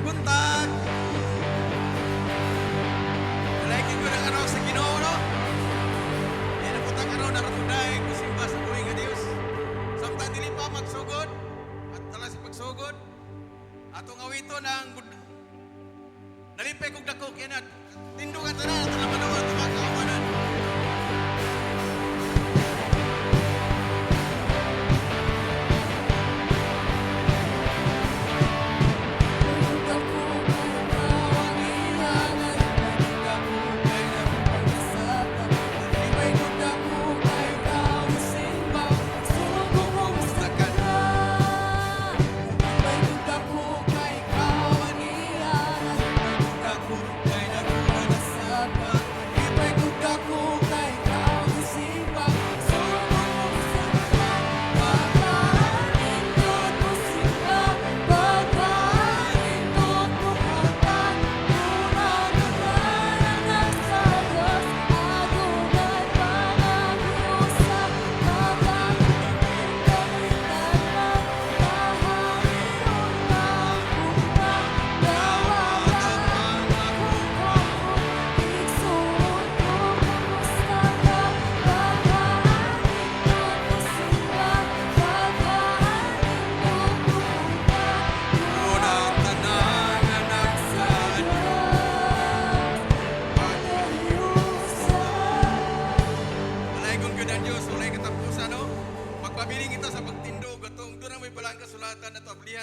buntag. Nalaikin ko ng sa Ginoo, no? Yan ang buntag naratudahig kusimba sa buhay nga Dios. Samtang dili pa magsugod at tala si pagsugod atong awito ng nalipay kog dako kaya na tindugan tanan at laman at makakawanan.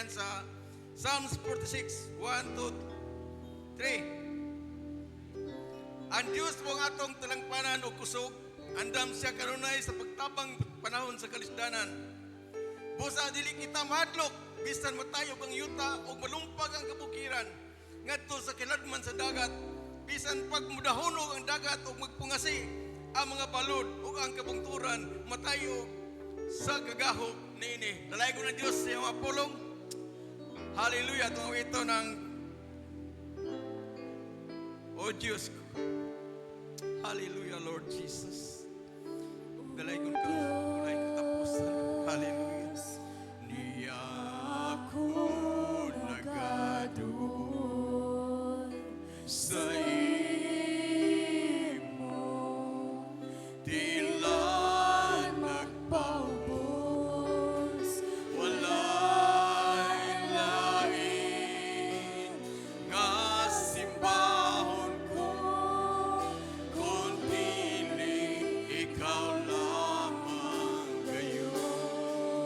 Sa Psalms 46, 1, 2, 3. Ang Diyos mong atong talangpanan o kusog, andam siya kanunay sa pagtabang panahon sa kalisdanan. Busa dili kita mahadlok, bisan matayog ang yuta o malumpag ang kabukiran. Ngadto sa kinadman sa dagat, bisan pagmudahonog ang dagat o magpungasi ang mga balod o ang kabungturan, matayo sa kagahok niini. Lalay ko ng Diyos sa mga pulong. Hallelujah. Itong ito ng O Diyos ko. Hallelujah, Lord Jesus. Galay ko ka. Galay katapusan. Hallelujah. Niya ako nagadoon sa imo. Tila nagpaubos. Wala'y lain nga simbahon ko, kundi ikaw lamang gayon.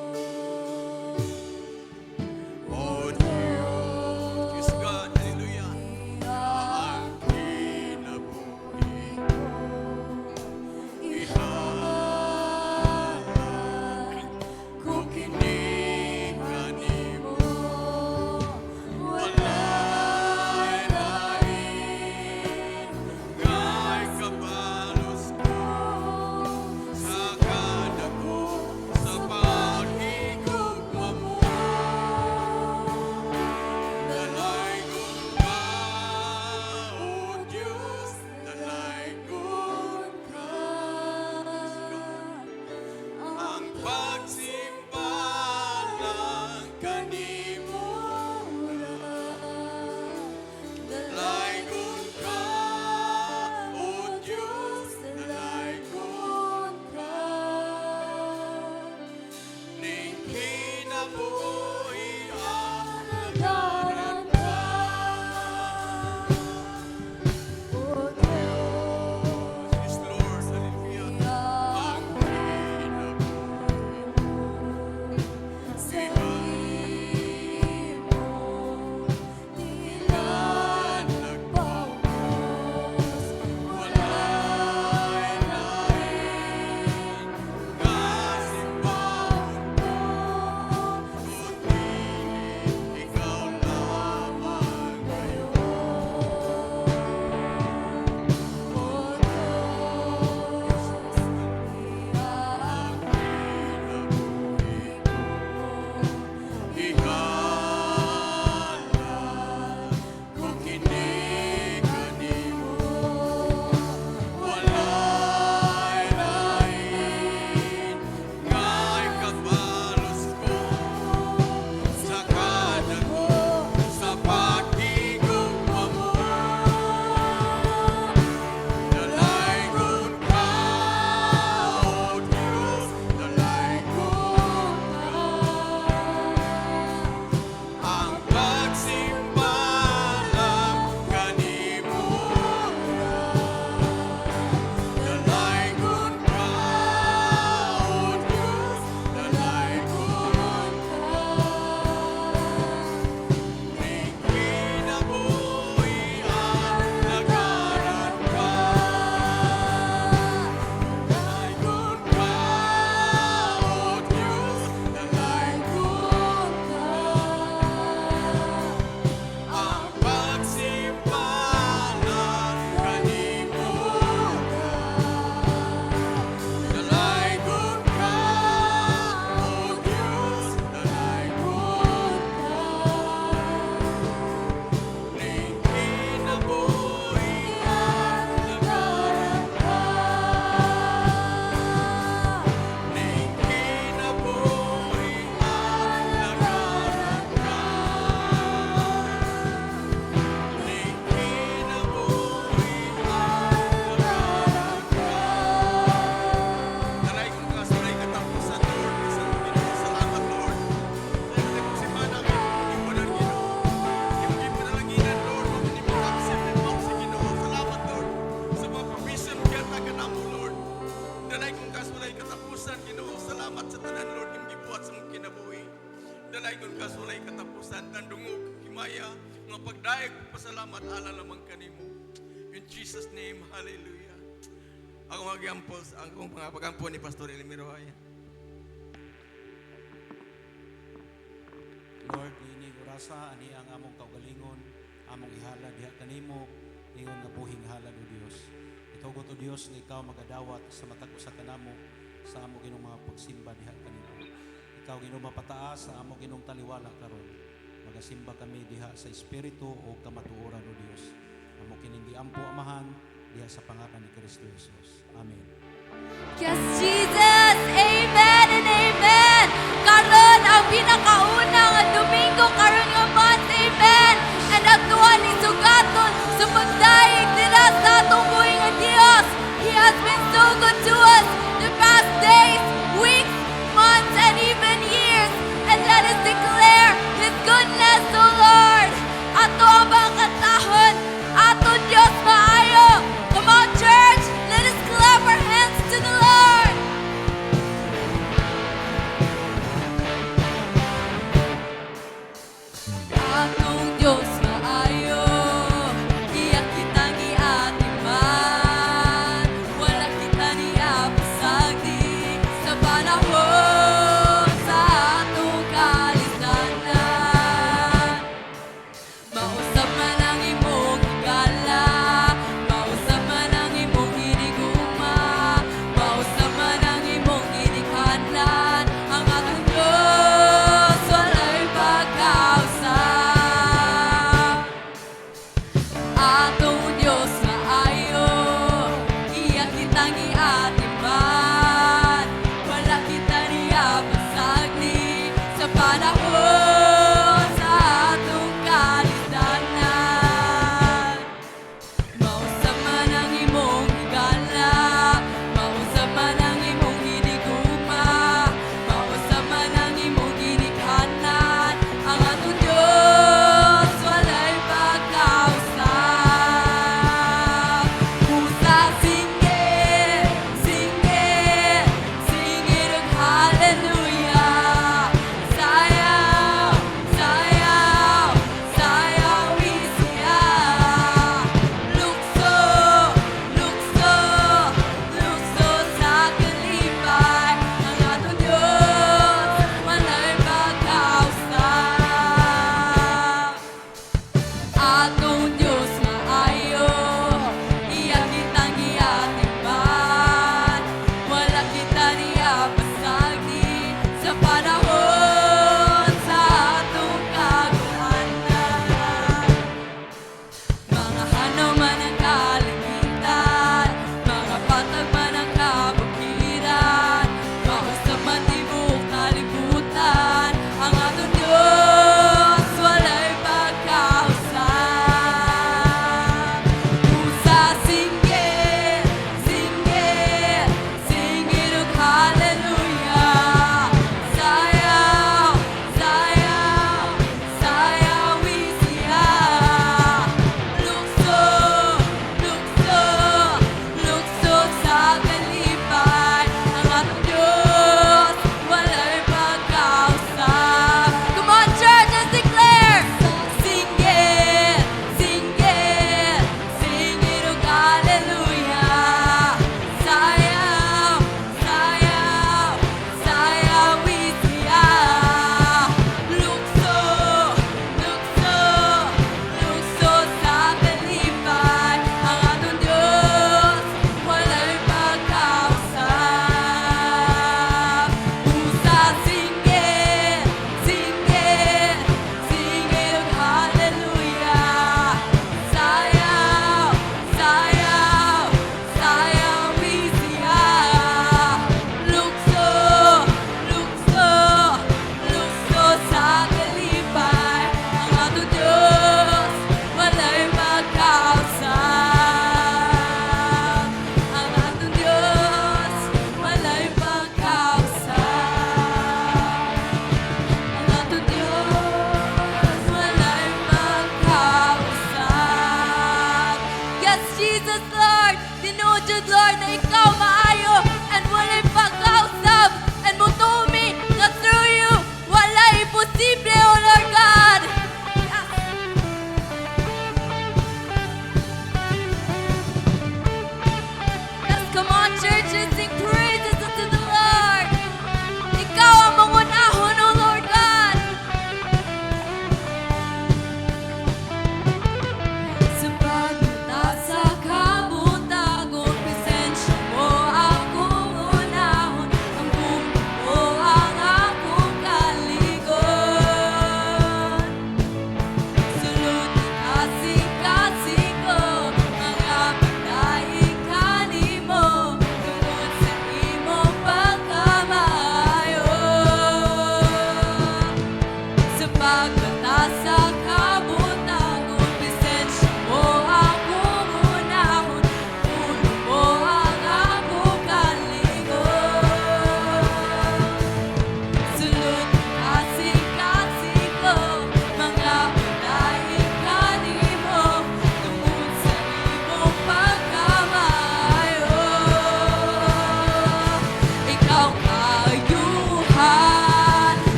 kasulay katapusan tandungog himaya nga pagdaig pasalamat ala lamang kanimo. In Jesus name, hallelujah. Ako mag-ampol sa akong pagampo ni Pastor Elimiro ay. Lord, ini orasa ani ang among kaugalingon, among ihala diha kanimo, ingon nga buhing halad o Dios. Itugot o Dios nga ikaw magadawat sa matag usa kanamo sa among ginong mga pagsimba diha kanimo. Ikaw ginong mapataas sa among ginong taliwala karon. Magasimba kami diha sa espiritu o kamatuoran o Dios. Among kinindi ampo amahan diha sa pangalan ni Kristo Jesus. Amen. Yes, Jesus! Amen and amen! Karon ang pinakaunang Domingo karon nga month, amen! And ang tuwan ni Sugaton sa pagdaig nila sa atong buhay nga Dios. He has been so good to us the past days, weeks, months, and even years. And let us declare His goodness, O Lord! Ato ang mga katahon, ato Dios maayo. Come on, church! Let us clap our hands to the Lord!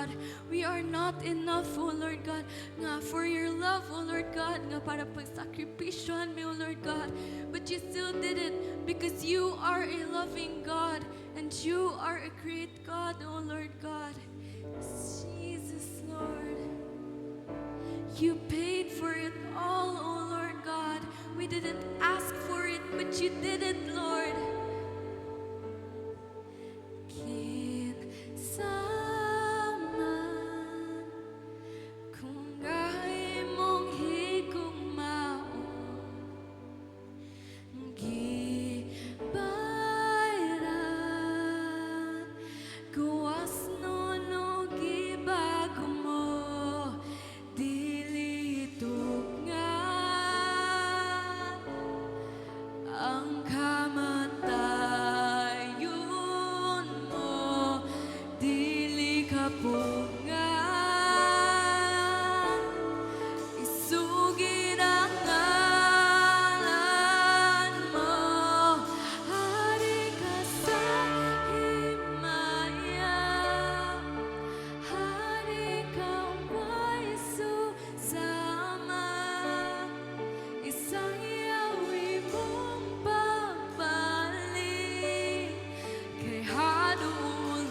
God. We are not enough, O Lord God, nga for your love, O Lord God, nga para pagsakripisyohan me, O Lord God. But you still did it because you are a loving God and you are a great God, O Lord God. Jesus, Lord. You paid for it all, O Lord God. We didn't ask for it, but you did it, Lord. Kinsaman kung gahi mong higugmaon, gibayran gawas no gibago mo, dili tugngan ang kamatayon mo, dili kapungan, isugid ang ngalan mo, hari ka sa himaya, hari ka may susama, isang yawi mong pagbalik, kay hadul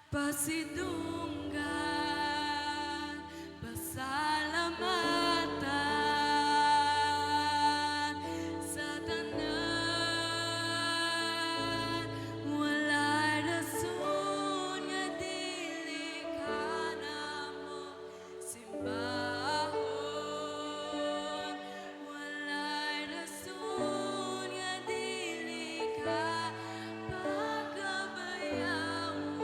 pasidunggan, pasalamatan sa tanan. Walay rason nga dili ka namo simbahon. Walay rason nga dili ka pagkabayawon.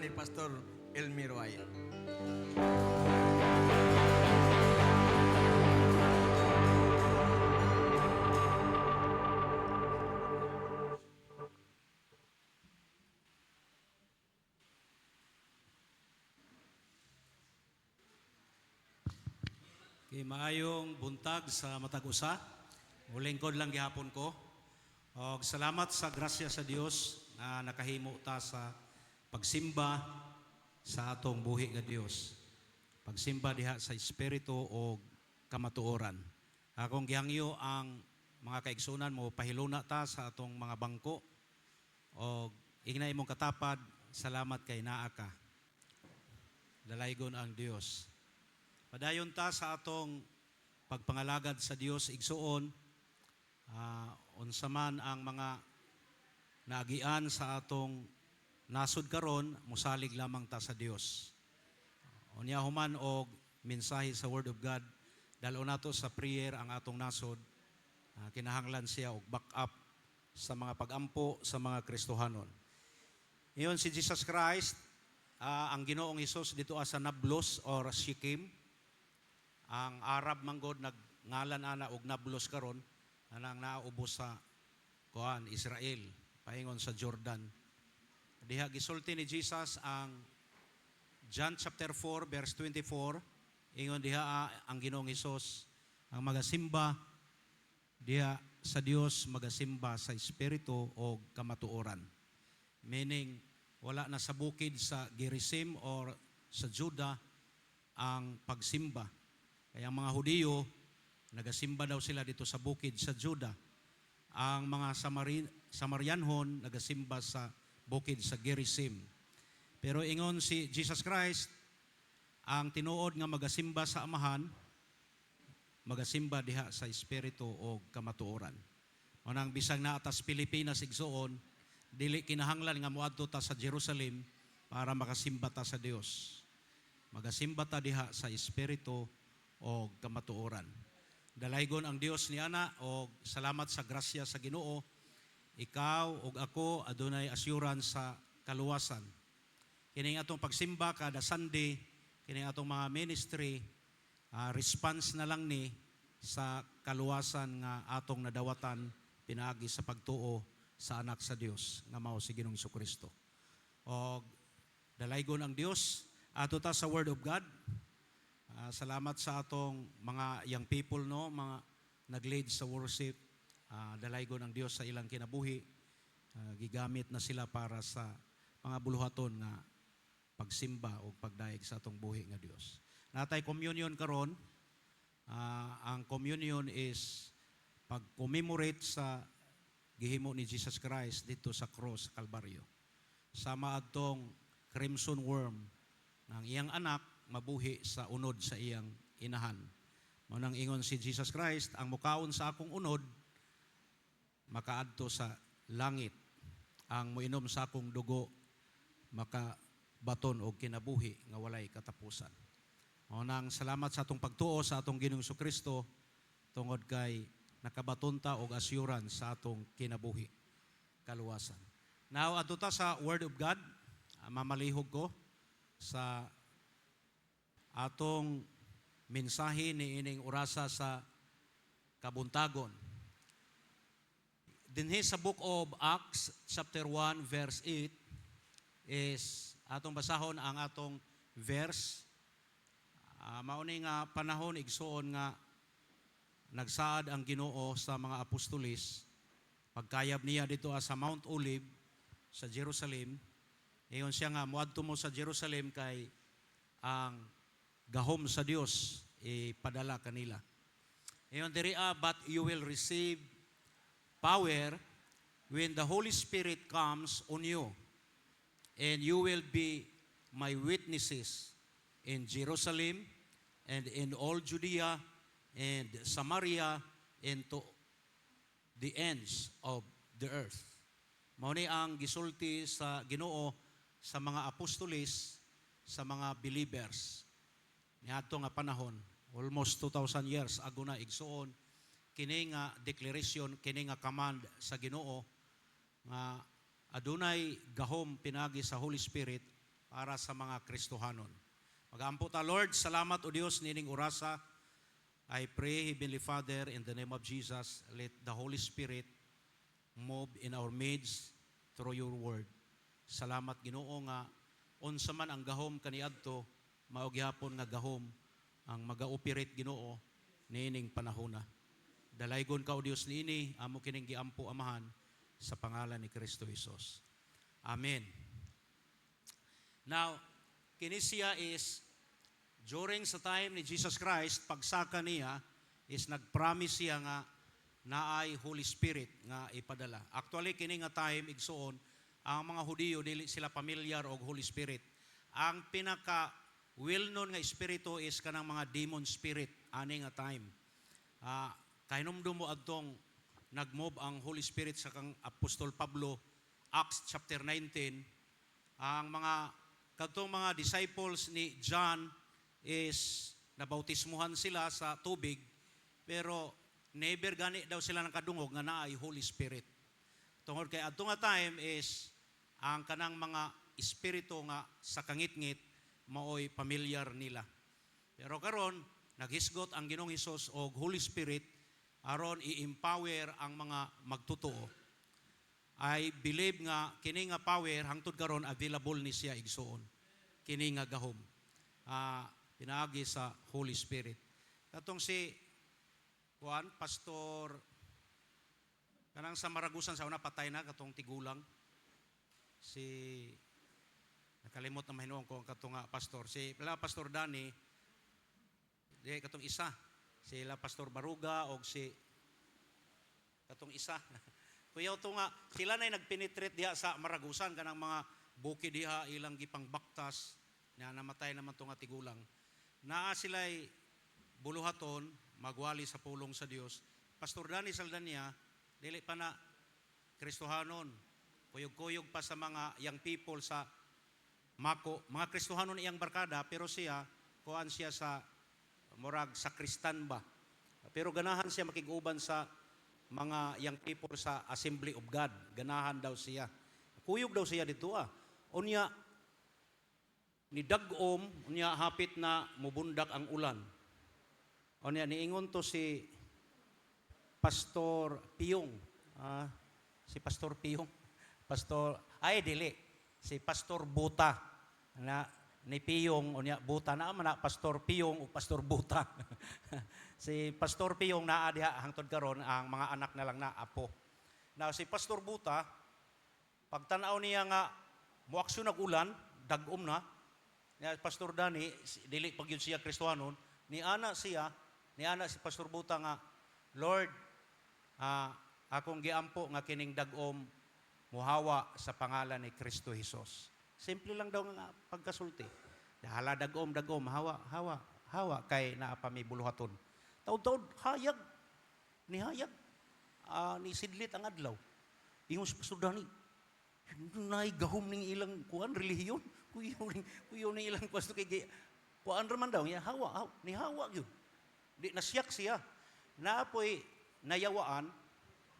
ni Pastor Elmiro Aya. Kay maayong buntag sa matag usa. Mulingkod lang gihapon ko. Og salamat sa grasya sa Dios na nakahimo ta sa pagsimba sa atong buhi nga Dios. Pagsimba diha sa espiritu o kamatuoran. Akong gihangyo ang mga kaigsunan mo pahiluna ta sa atong mga bangko. Og ignay imong katapad, salamat kay naa ka. Dalaygon ang Dios. Padayon ta sa atong pagpangalagad sa Dios igsuon, unsa man ang mga naagian sa atong nasud karon, musalig lamang ta sa Dios. Unya human og mensahe sa Word of God, dalo nato sa prayer ang atong nasod, kinahanglan siya og back up sa mga pagampo sa mga Kristohanon. Iyon si Jesus Christ, ang Ginoong Hesus dito sa Nablus or Shechem. Ang Arab manggod nagngalan ana og Nablus karon anang naubos sa Israel paingon sa Jordan. Diha gisulti ni Jesus ang John chapter 4 verse 24, ingon diha ang Ginoong Hesus ang magasimba diha sa Dios, magasimba sa espiritu o kamatuoran. Meaning wala na sa bukid sa Gerizim or sa Juda ang pagsimba. Kaya ang mga Hudiyo, nagasimba daw sila dito sa bukid sa Juda. Ang mga Samarianhon, nagasimba sa bukid sa Gerizim. Pero ingon si Jesus Christ, ang tinuod nga magasimba sa amahan, magasimba diha sa espiritu o kamatuoran. Manang bisag na atas Pilipinas igsuon, dili kinahanglan nga moadto ta sa Jerusalem para makasimba ta sa Dios. Magasimba ta diha sa espiritu o kamatuoran. Dalaygon ang Dios ni ana o salamat sa grasya sa Ginoo. Ikaw ug ako adunay assurance sa kaluwasan. Kining atong pagsimba kada Sunday, kining atong mga ministry, response na lang ni sa kaluwasan nga atong nadawatan pinaagi sa pagtuo sa anak sa Dios nga mao si Ginoong Jesucristo. O dalaygon ang Dios ato ta sa Word of God. Salamat sa atong mga young people, no, mga nag-lead sa worship. Dalaygon ang Dios sa ilang kinabuhi. Gigamit na sila para sa mga buluhaton nga pagsimba o pagdaig sa atong buhi nga Dios. Natay communion karon. Ang communion is pag-commemorate sa gihimo ni Jesus Christ dito sa cross, Kalbaryo. Sama adtong crimson worm ng iyang anak mabuhi sa unod sa iyang inahan. Manang ingon si Jesus Christ, ang mukaon sa akong unod, makaadto sa langit. Ang muinom sa akong dugo, makabaton o kinabuhi nga walay katapusan. Manang salamat sa atong pagtuo sa atong Ginoong Jesucristo, tungod kay nakabaton ta og assurance sa atong kinabuhi, kaluwasan. Now, adto ta sa Word of God, mamalihog ko sa atong mensahe ni ining orasa sa kabuntagon. Dinhi sa book of Acts chapter 1 verse 8 is atong basahon ang atong verse. Mauni nga panahon igsuon nga nagsaad ang Ginoo sa mga apostolis pagkayab niya dito sa Mount Olive sa Jerusalem. Iyon siya nga muadto mo sa Jerusalem kay ang gahom sa Dios ipadala kanila. Iyon diri but you will receive power when the Holy Spirit comes on you, and you will be my witnesses in Jerusalem and in all Judea and Samaria and to the ends of the earth. Mao ni ang gisulti sa Ginoo sa mga apostolis, sa mga believers. Niadto nga panahon, almost 2,000 years ago na igsuon, kini nga declaration, kini nga command sa Ginoo nga adunay gahom pinagi sa Holy Spirit para sa mga Kristohanon. Mag-aampo ta, Lord, salamat o Dios nining orasa. I pray, Heavenly Father, in the name of Jesus, let the Holy Spirit move in our midst through your word. Salamat Ginoo nga unsa man ang gahom kaniadto, mao gihapon nga gahom ang maga-operate Ginoo nining panahona. Dalaygon ka o Dios niini, amo kining giampo amahan sa pangalan ni Kristo Jesus. Amen. Now, kini siya is during sa time ni Jesus Christ, pagsaka niya is nagpromise siya nga naay Holy Spirit nga ipadala. Actually kini nga time igsuon ang mga Hudiyo dili sila familiar og Holy Spirit. Ang pinaka well-known nga espiritu is kanang mga demon spirit ani nga time. Kahinumdum mo adtong nagmove ang Holy Spirit sa kang Apostol Pablo, Acts chapter 19. Ang kadtong mga disciples ni John is nabautismuhan sila sa tubig, pero never gani daw sila nakadungog nga naay Holy Spirit. Tungod kay adto nga time is ang kanang mga espiritu nga sa kangit-ngit maoy familiar nila. Pero karon naghisgot ang Ginoong Hesus og Holy Spirit aron i-empower ang mga magtotoo. I believe nga kini nga power hangtod karon available ni siya igsuon. Kini nga gahom. Pinaagi sa Holy Spirit. Katong si Juan, Pastor, kanang sa Maragusan sa una patay na, katong tigulang. Nakalimot na mahinuon ko katong pastor. Pastor Dani, katong isa. Sila Pastor Baruga o katong isa. Kuya ito nga, sila na'y nagpenetrate diha sa Maragusan, kanang mga buki diha, ilang gipang baktas, na namatay naman ito nga tigulang. Naa sila'y buluhaton, magwali sa pulong sa Dios. Pastor Dani Saldania, dili pa na Kristohanon, kuyog-kuyog pa sa mga young people sa Mako, mga Kristohanon iyang barkada, pero siya, kuhaan siya sa murag sa Kristan ba. Pero ganahan siya makiguban sa mga young people sa Assembly of God. Ganahan daw siya. Kuyog daw siya dito Unya, ni dagom, unya hapit na mubundak ang ulan. Unya, niingon to si Pastor Piyong. Si Pastor Piyong. Si Pastor Buta. Ni Piyong, unya Buta na man Pastor Piyong o Pastor Buta. Si Pastor Piyong naa diha hangtod karon ang mga anak na lang na apo. Now si Pastor Buta, pagtanaw niya nga muaksyon nag-ulan, dagom na. Pastor Dani, dili pag yun siya Kristohanon, ni ana si Pastor Buta nga, Lord, akong giampo nga kining dagom muhawa sa pangalan ni Kristo Jesus. Simple lang daw nga pagkasulti. Hala dagom, hawa kay naapami buluhaton. Taud-taud, hayag. Ni sidlit ang adlaw. Ingon si Pastor Dani, nay gahom ning ilang kuan relihiyon. Kuyo ning ilang pasto kay kuan raman daw niya hawa gyud. Di nasyak siya. Naapoy nayawaan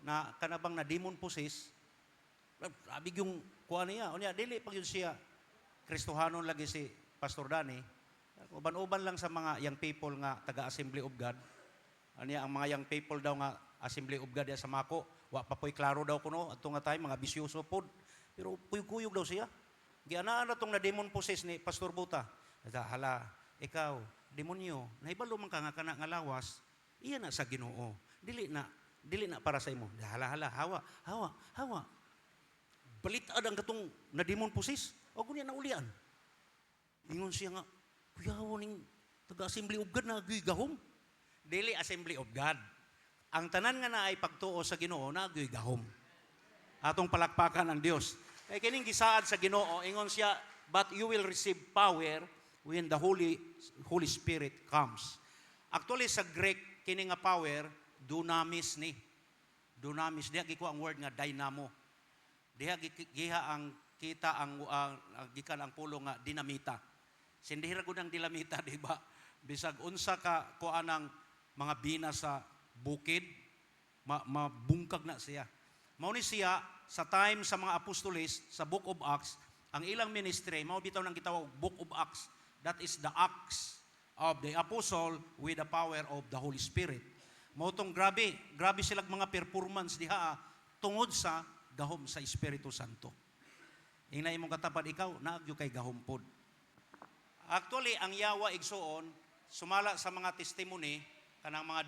na kanabang na demon possess. Abi yung kuan niya. Unya dili pag yun siya Kristohanon lagi si Pastor Dani. Uban-uban lang sa mga young people nga taga Assembly of God. Anya ang mga young people daw nga Assembly of God ya sa Mako, wa pa poy klaro daw kuno adto nga time mga bisyoso pod. Pero kuyog daw siya. Gianaan na tong na demon possess ni Pastor Buta. Hala, ikaw, demonyo, nahibalo man ka nga kana nga lawas, iya na sa Ginoo. Dili na para sa imo. Hala, hawa. Balitad ang katong na demon possess. O kunya na ulian. Ingon siya nga, kuyaw ning taga-Assembly of God na gahom. Dili Assembly of God. Ang tanan nga na ay pagtuo sa Ginoo na gahom. Atong palakpakan ang Dios. Kaya kining gisaad sa Ginoo, ingon siya, but you will receive power when the Holy Spirit comes. Actually sa Greek, kining nga power, dunamis ni. Dunamis, diha gikuha ang word nga dynamo. Diha giha ang kita ang gikan ang pulong nga dinamita. Sindihira gud ang dinamita, di ba? Bisag unsa ka kuan ang mga bina sa bukid, mabungkag na siya. Mao ni siya sa time sa mga apostoles sa Book of Acts, ang ilang ministry, mao bitaw nang gitawag Book of Acts. That is the Acts of the Apostle with the power of the Holy Spirit. Mao tong grabe silang mga performance diha tungod sa gahom sa Espiritu Santo. Ina imong katapat ikaw, naagyo kay gahom pod. Actually, ang yawa igsuon, sumala sa mga testimony, kanang mga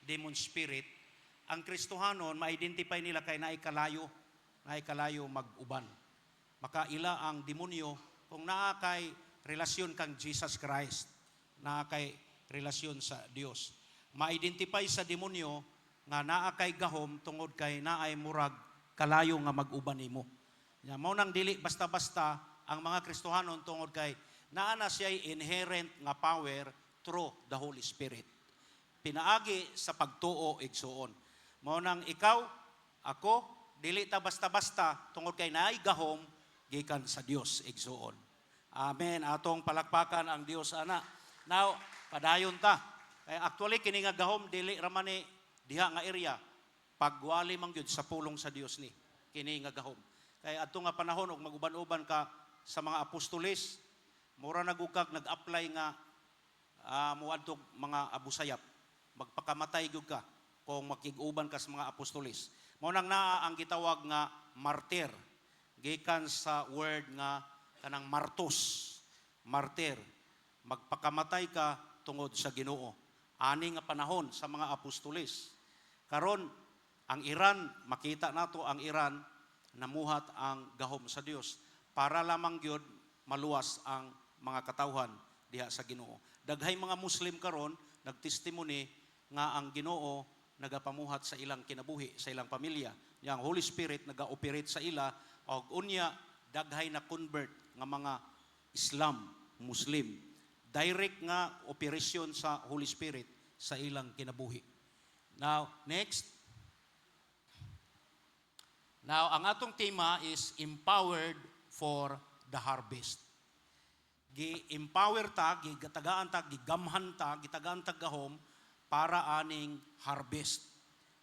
demon spirit, ang Kristohanon, ma-identify nila kay naay kalayo mag-uban. Makaila ang demonyo kung naa kay relasyon kang Jesus Christ, naa kay relasyon sa Dios. Ma-identify sa demonyo nga naa kay gahom tungod kay naay murag kalayo nga mag-uban nimo. Ya, mao nang dili basta-basta ang mga Kristohanon tungod kay naa na siya'y inherent nga power through the Holy Spirit. Pinaagi sa pagtuo igsuon. Mao nang ikaw, ako, dili ta basta-basta tungod kay naay gahom gikan sa Dios igsuon. Amen. Atong palakpakan ang Dios ana. Now, padayon ta. Kay actually kini nga gahom dili ra man ni diha nga area. Pagwali man gyud sa pulong sa Dios ni kini nga gahom. Kay adto nga panahon og maguban-uban ka sa mga apostoles, mura nagukag nag-apply nga muadtog mga abusayap. Magpakamatay gyud ka kung makig-uban ka sa mga apostoles. Mao nang naa ang gitawag nga martir. Gikan sa word nga kanang martos. Martir. Magpakamatay ka tungod sa Ginoo. Ani nga panahon sa mga apostoles. Karon ang Iran, makita nato ang Iran namuhat ang gahom sa Dios para lamang gyud maluwas ang mga katawhan diha sa Ginoo. Daghay mga Muslim karon nagtestimony nga ang Ginoo nagapamuhat sa ilang kinabuhi, sa ilang pamilya. Yang Holy Spirit naga-operate sa ila og unya daghay na convert nga mga Islam, Muslim. Direct nga operasyon sa Holy Spirit sa ilang kinabuhi. Now, next. Now, ang atong tema is empowered for the harvest. Gi-empower ta, gitagaan ta, gigamhan ta, gitagaan ta gahom para aning harvest.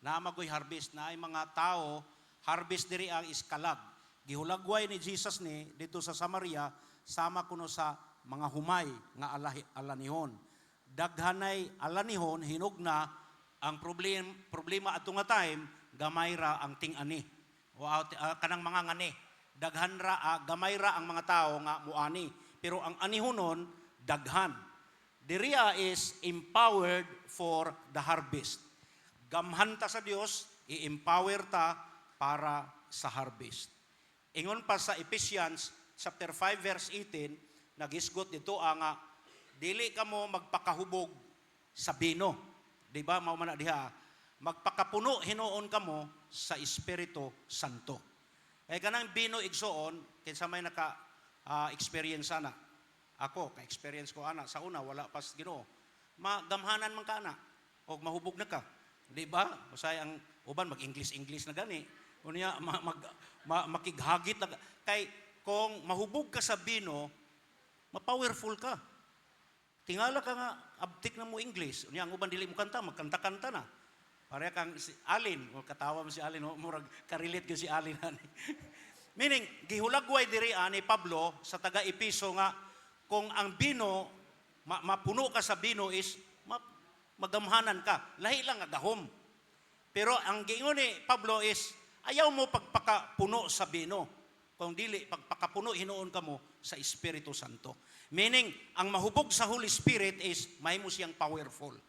Magoy harvest na ay mga tao, harvest diri ang iskalag. Gihulagway ni Jesus ni dito sa Samaria, sama kuno sa mga humay nga alanihon. Daghanay alanihon, hinugna, ang problema ato nga time, gamay ra ang ting-ani. O kanang mga ngani, daghan ra, gamay ra ang mga tao nga muani. Pero ang anihonon, daghan. Diriya is empowered for the harvest. Gamhan ta sa Dios, i-empower ta para sa harvest. Ingon pa sa Ephesians chapter 5 verse 18, nagisgot dito ang dili ka mo magpakahubog sa bino. Di ba? Mao man diha. Magpakapuno hinuon ka mo sa Espiritu Santo. Kaya kanang bino igsoon, kinsa may naka-experience ana. Ako, ka-experience ko ana. Sa una, wala pas Ginoo. Magamhanan man ka ana. O mahubog na ka. Di ba? Usay ang uban, mag-English na gani. Unya, makighagit na. Kay, kung mahubog ka sa bino, ma-powerful ka. Tingala ka nga, abtik na mo English. Unya, ang uban dili mo kanta, magkanta-kanta na. Pareha kang si Alin, o katawa mo si Alin, murag karelate ko si Alin. Meaning, gihulagway diri ani Pablo sa taga-Episo nga, kung ang bino, mapuno ka sa bino is, magamhanan ka. Lahi lang agahom. Pero ang giingon ni Pablo is, ayaw mo pagpakapuno sa bino. Kung dili, pagpakapuno, hinuon ka mo sa Espiritu Santo. Meaning, ang mahubog sa Holy Spirit is, mahimo siyang powerful.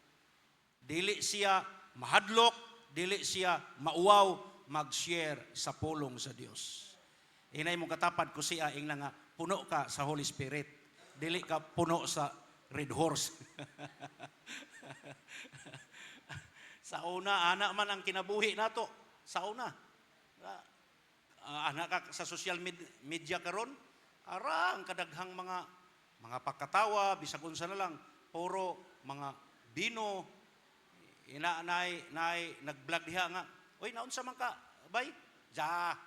Dili siya mahadlok, dili siya mauwaw, mag-share sa pulong sa Dios. Inay mong katapat ko siya, ing nga, puno ka sa Holy Spirit. Dili ka puno sa red horse. Sa una, ana man ang kinabuhi nato. Sa una. Ana ka sa social media karon, ara ang kadaghang mga pagkatawa, bisag unsa na lang, puro mga bino, nag-vlog diha nga, oy, naunsa man ka, bay? Ja,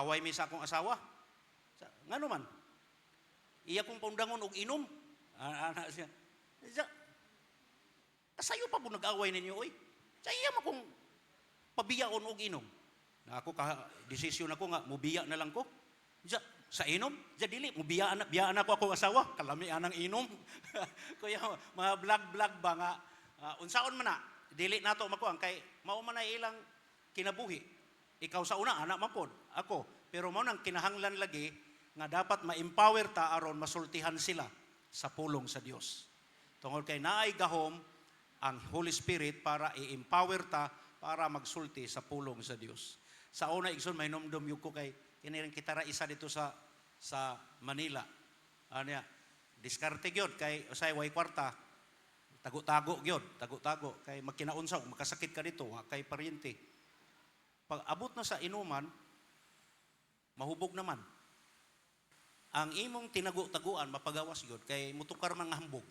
away mi sa akong asawa. Ngano man? Iya kong paundangon og inom. Ana siya. Kasayo pa po nag-away ninyo, oy. Sa iya man kong pabiyaon og inom. Na ako desisyon ako nga, mubiya na lang ko. Sa inom? Diya dili, biyaan ako akong asawa, kalamian ang inom. Kuya, mga vlog-vlog ba nga, unsaon man na, dili nato makuang, kay mao man na ilang kinabuhi. Ikaw sa una, anak mapod, ako. Pero mao nang kinahanglan lagi, nga dapat ma-empower ta aron masultihan sila sa pulong sa Dios. Tungod kay naay gahom ang Holy Spirit para i-empower ta para magsulti sa pulong sa Dios. Sa una igsoon may nomdom yug ko kay kiniring kita ra isa dito sa Manila. Anya, diskarte gyud kay usay way kwarta. Tago-tago gyud, tago-tago kay magkinaunsa makasakit ka dito, wa kay paryente. Pag abot na sa inuman, mahubog naman. Ang imong tinago-taguan mapagawas gyud kay mutukar man nga hambog.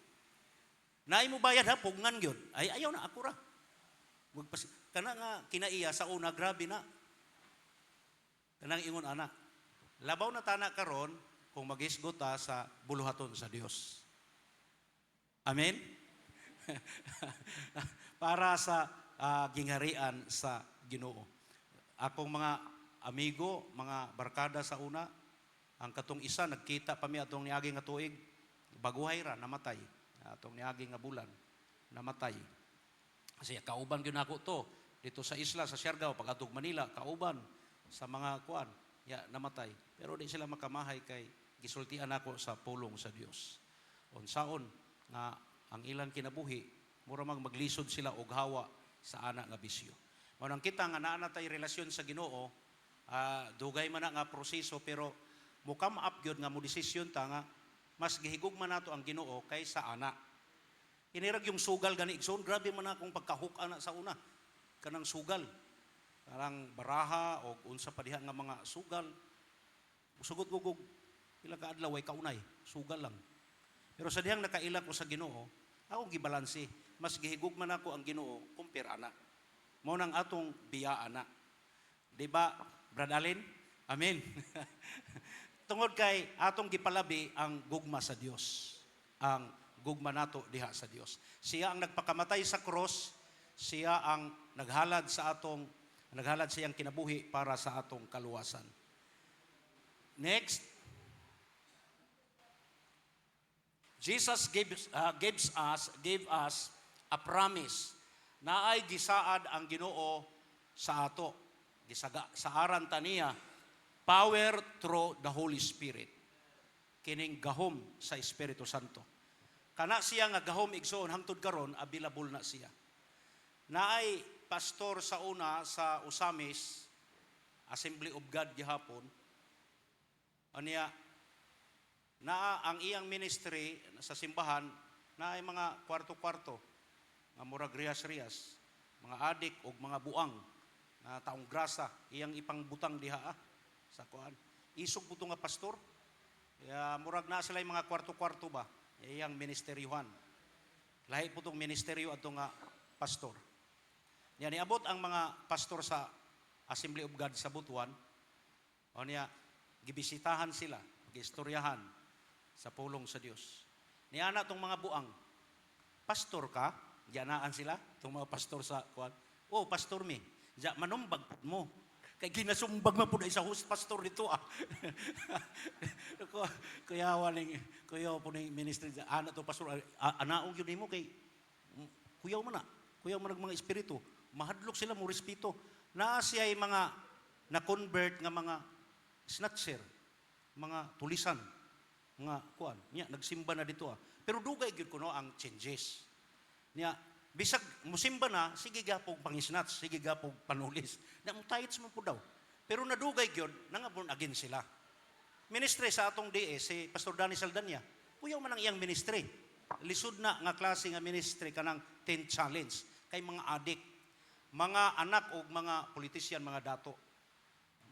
Naay mo bayad ha pugngan gyud. Ay ayaw na ako ra. Kana nga kinaiya sa una grabe na. Kanang ingon ana. Labaw na tana karon kung maghisgot ta sa buluhaton sa Dios. Amen. Para sa gingharian sa Ginoo. Akong mga amigo, mga barkada sa una, ang katong isa nagkita pa mi atong niagi nga tuig, baguhay ra namatay. Atong niagi nga bulan namatay. Kasi kauban gyud nako to dito sa isla sa Siargao pag atog Manila kauban sa mga kuan ya namatay. Pero di sila makamahay kay gisultian ako sa pulong sa Dios. Unsaon nga ang ilang kinabuhi mura maglisod sila og hawa sa ana nga bisyo. Mao nang kita nga naa natay relasyon sa Ginoo, dugay man na nga proseso pero mukam up gyud nga mo desisyon ta nga mas gihigugman nato ang Ginoo kaysa ana. Inirag yung sugal gani igsoon, grabe man akong pagkahuk ana sa una. Kanang sugal. Kanang baraha o unsa pa diha nga mga sugal. Sugot gugog ilang kaadlaw way kaunay, sugal lang. Pero sa dihang nakaila ko sa Ginoo, ako gibalanse, mas gihigugman ako ang Ginoo kumpir ana. Mao nang atong biya ana. Di ba, Brad Allen? Amen. Tungod kay atong gipalabi ang gugma sa Dios. Ang gugma nato diha sa Dios. Siya ang nagpakamatay sa cross, siya ang naghalad siyang kinabuhi para sa atong kaluwasan. Next. Jesus gave us a promise na ay gisaad ang Ginoo sa ato. Saaran ta niya power through the Holy Spirit. Kining gahom sa Espiritu Santo. Kana siya nga gahom igsoon hangtod karon available na siya. Naay pastor sa una sa Usamis Assembly of God gihapon. Aniya naa ang iyang ministry sa simbahan naay mga kwarto-kwarto nga murag rias-rias, mga adik og mga buang na taong grasa iyang ipangbutang diha sa kuan. Isog puto nga pastor. Murag na sila yung mga kwarto-kwarto ba? Iyang ministeryohan. Lahi po itong ministeryo at nga pastor. Yan, niabot ang mga pastor sa Assembly of God sa Butuan. O niya, gibisitahan sila, gistoryahan sa pulong sa Dios. Niya na itong mga buang, pastor ka? Diyanaan sila, itong mga pastor sa kuan. Oh, pastor mi. Diya, manumbag mo. Kay ginasumbag man po na isa host pastor dito Kuya po na ministry, ana to pastor, anaong yun mo kay kuyaw man mga espiritu, mahadlok sila mo respeto. Naa siya ay mga na-convert nga mga snatcher, mga tulisan, mga kuan, niya, nagsimba na dito Pero dugay gyud kuno ang changes. Niya, bisag musimba na, sige gapog pangisnats, sige gapog panulis. Na mutayits mo po daw. Pero nadugay gyud nga born again sila. Ministry sa atong DS, si Pastor Danny Saldanya, kuyaw man ang iyang ministry. Lisod na nga klase nga ministry kanang 10 challenge kay mga adik, mga anak o mga politisyan, mga dato.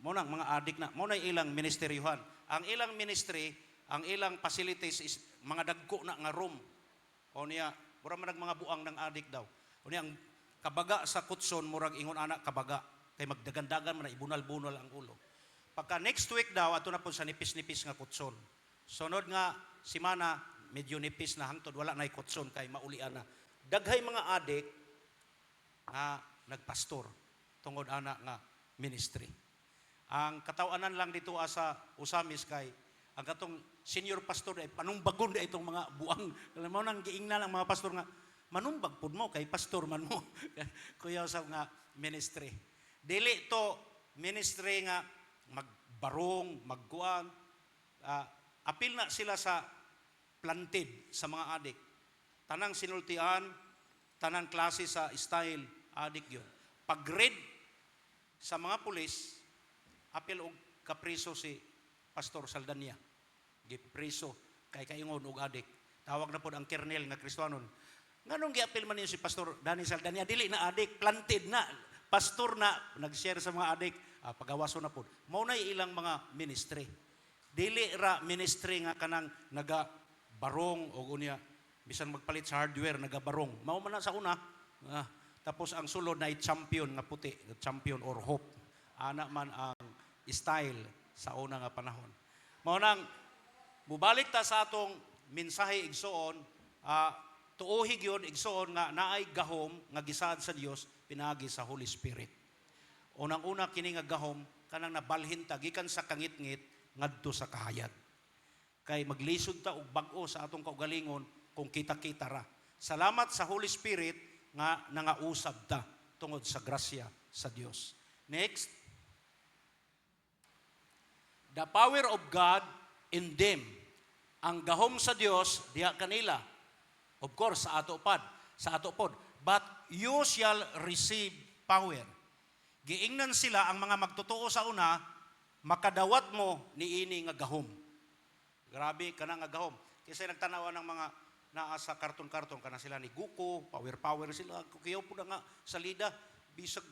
Mo nang mga adik na, mo na ilang ministeryohan. Ang ilang ministry, ang ilang facilities is mga dagko na nga room. O niya, murag man mga buang ng adik daw. O niya, ang kabaga sa kutson, murag ingon anak kabaga. Kay magdagandagan man na ibunal-bunal ang ulo. Pagka next week daw, ato na po sa nipis-nipis nga kutson. Sunod nga, simana, medyo nipis na hangtod, wala na kutson kay maulian na. Daghay mga adik nga nagpastor tungod ana nga ministry. Ang katawanan lang dito asa Usamis kay ang katong senior pastor ay panumbagon na itong mga buang. Alam mo nang giingnan ang mga pastor nga manumbag pud mo kay pastor man mo. Kuya sa nga ministry. Dili to ministry nga magbarong, magkuan. Apil na sila sa planted sa mga adik. Tanang sinultian, tanang klase sa style, adik yun. Pag-grade sa mga pulis, apil og kapriso si Pastor Saldania. Gipriso kay kaingon og adik. Tawag na po ang kernel nga Kristiyanon. Nganong giapil man niyo si Pastor Dani Saldania? Dili na adik, planted na. Pastor na, nag-share sa mga adik, pagawaso na po. Mao na ilang mga ministry. Dili ra ministry nga kanang naga-barong o unya, bisan magpalit sa hardware, naga-barong. Mao man na sa una. Tapos ang sulod na champion nga puti, champion or hope. Ana man ang style sa una nga panahon. Mao nang mubalik ta sa atong mensahe igsoon, tuohig yun igsoon nga naay gahom nga gisaad sa Dios pinagi sa Holy Spirit. Unang-una kini nga gahom kanang nabalhin ta gikan sa kangit-ngit ngadto sa kahayag. Kay maglisod ta og bag-o sa atong kaugalingon kung kita-kita ra. Salamat sa Holy Spirit nga nangausab ta tungod sa grasya sa Dios. Next, the power of God in them. Ang gahom sa Dios diha kanila. Of course sa ato pod. But you shall receive power. Giingnan sila ang mga magtotoo sa una, makadawat mo niini nga gahom. Grabe kana nga gahom. Kasi nagtanawa ng mga naa sa karton-karton kana sila ni Guko, power sila. Kukiyaw po na nga salida, bisag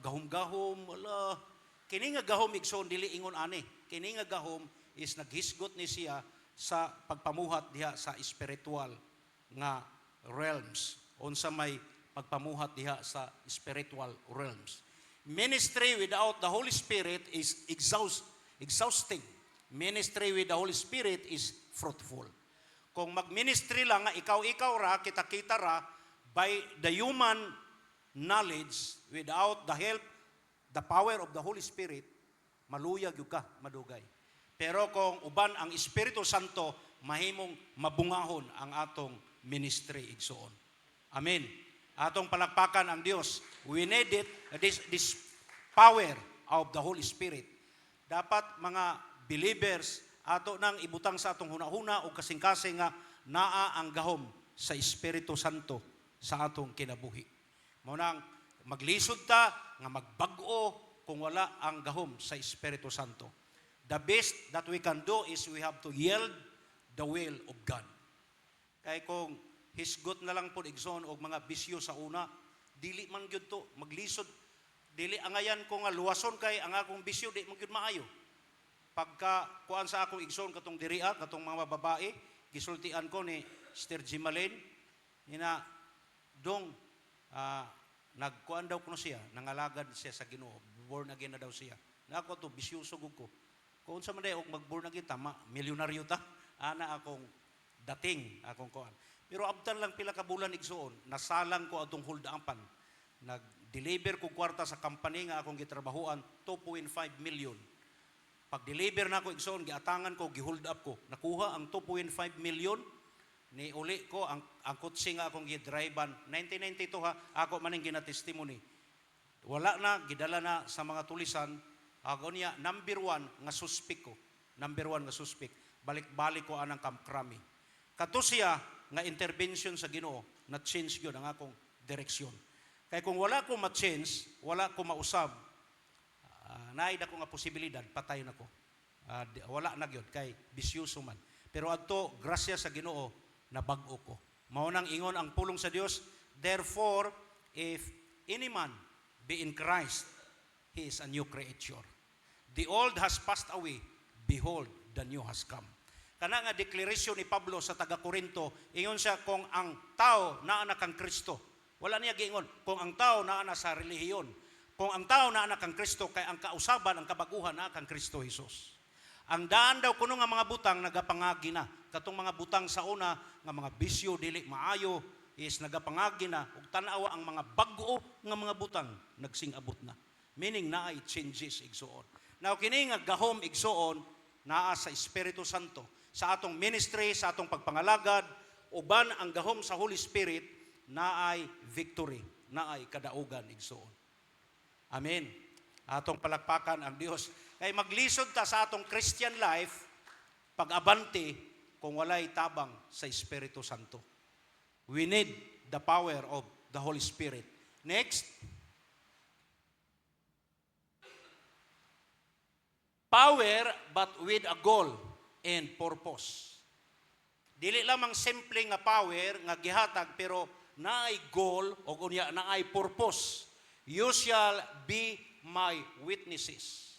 gahom-gahom, wala. Kini nga gahom igsoon dili ingon ani. Kini nga gahom is naghisgot ni siya sa pagpamuhat diha sa spiritual nga realms. Unsa may pagpamuhat diha sa spiritual realms. Ministry without the Holy Spirit is exhausting. Ministry with the Holy Spirit is fruitful. Kung mag-ministry lang nga ikaw ra, kita-kita ra, by the human knowledge, without the help, the power of the Holy Spirit, maluyag yung ka, madugay. Pero kung uban ang Espiritu Santo, mahimong mabungahon ang atong ministry igsoon. Amen. Atong palakpakan ang Dios. We need it, this power of the Holy Spirit. Dapat mga believers, ato nang ibutang sa atong hunahuna o kasing-kasing nga naa ang gahom sa Espiritu Santo sa atong kinabuhi. Mao nang maglisod ta nga magbag-o kung wala ang gahom sa Espiritu Santo. The best that we can do is we have to yield the will of God. Kay kung hisgot na lang po igsoon og mga bisyo sa una, dili man gyud to maglisod. Dili angayan ko nga luwason kay ang akong bisyo di man gyud maayo. Pagka kuan sa akong igsoon katong diriha, katong mga babae, gisultian ko ni Sister Jimalene, ina dong nagkuan daw kuno siya, nangalagad siya sa Ginoo, born again na daw siya. Nako to bisyoso gud ko. Kung sa man day og mag-born again tama, milyonaryo ta. Ana akong dating akong kuan. Pero abtan lang pila ka bulan igsoon, nasalang ko atong hold-upan. Nag-deliver ko kwarta sa company nga akong gitrabahuan, 2.5 million. Pag-deliver na ko igsoon, giatangan ko, gi-hold up ko. Nakuha ang 2.5 million, ni uli ko, ang kutsi nga akong gidrivean. 1992 ha, ako maning ginatestimony. Wala na, gidala na sa mga tulisan. Ako niya, number 1 nga suspect ko. Number 1 nga suspect. Balik-balik ko anang kamkrami. Kato siya, nga intervention sa Ginoo, na-change yun ang akong direksyon. Kaya kung wala ko ma-change, wala ko mausab, naida ko nga posibilidad, patay na ko. Wala na yun, kay bisyoso man. Pero adto, grasya sa Ginoo, nabag-o ko. Maunang ingon ang pulong sa Dios, therefore, if any man be in Christ, he is a new creature. The old has passed away, behold, the new has come. Kana nga deklarasyon ni Pablo sa taga-Korinto, ingon siya kung ang tao naa na kang Kristo. Wala niya giingon kung ang tao naa na sa relihiyon. Kung ang tao naa na kang Kristo kay ang kausaban, ang kabaguhan naa kang Kristo Jesus. Ang daan daw kuno nga mga butang nagapangagi na. Katong mga butang sa una nga mga bisyo dili maayo is nagapangagi na ug tan-awa ang mga bag-o nga mga butang nagsing-abot na. Meaning naay changes igsuon. Now kini nga gahom igsuon naa sa Espiritu Santo. Sa atong ministry, sa atong pagpangalagad, uban ang gahom sa Holy Spirit naay victory, naay kadaugan igsuon. Amen. Atong palakpakan ang Dios. Kay maglisod ta sa atong Christian life pag-abante kung walay tabang sa Espiritu Santo. We need the power of the Holy Spirit. Next. Power but with a goal and purpose. Dili lamang simple nga power nga gihatag pero naay goal o kunya naay purpose. You shall be my witnesses.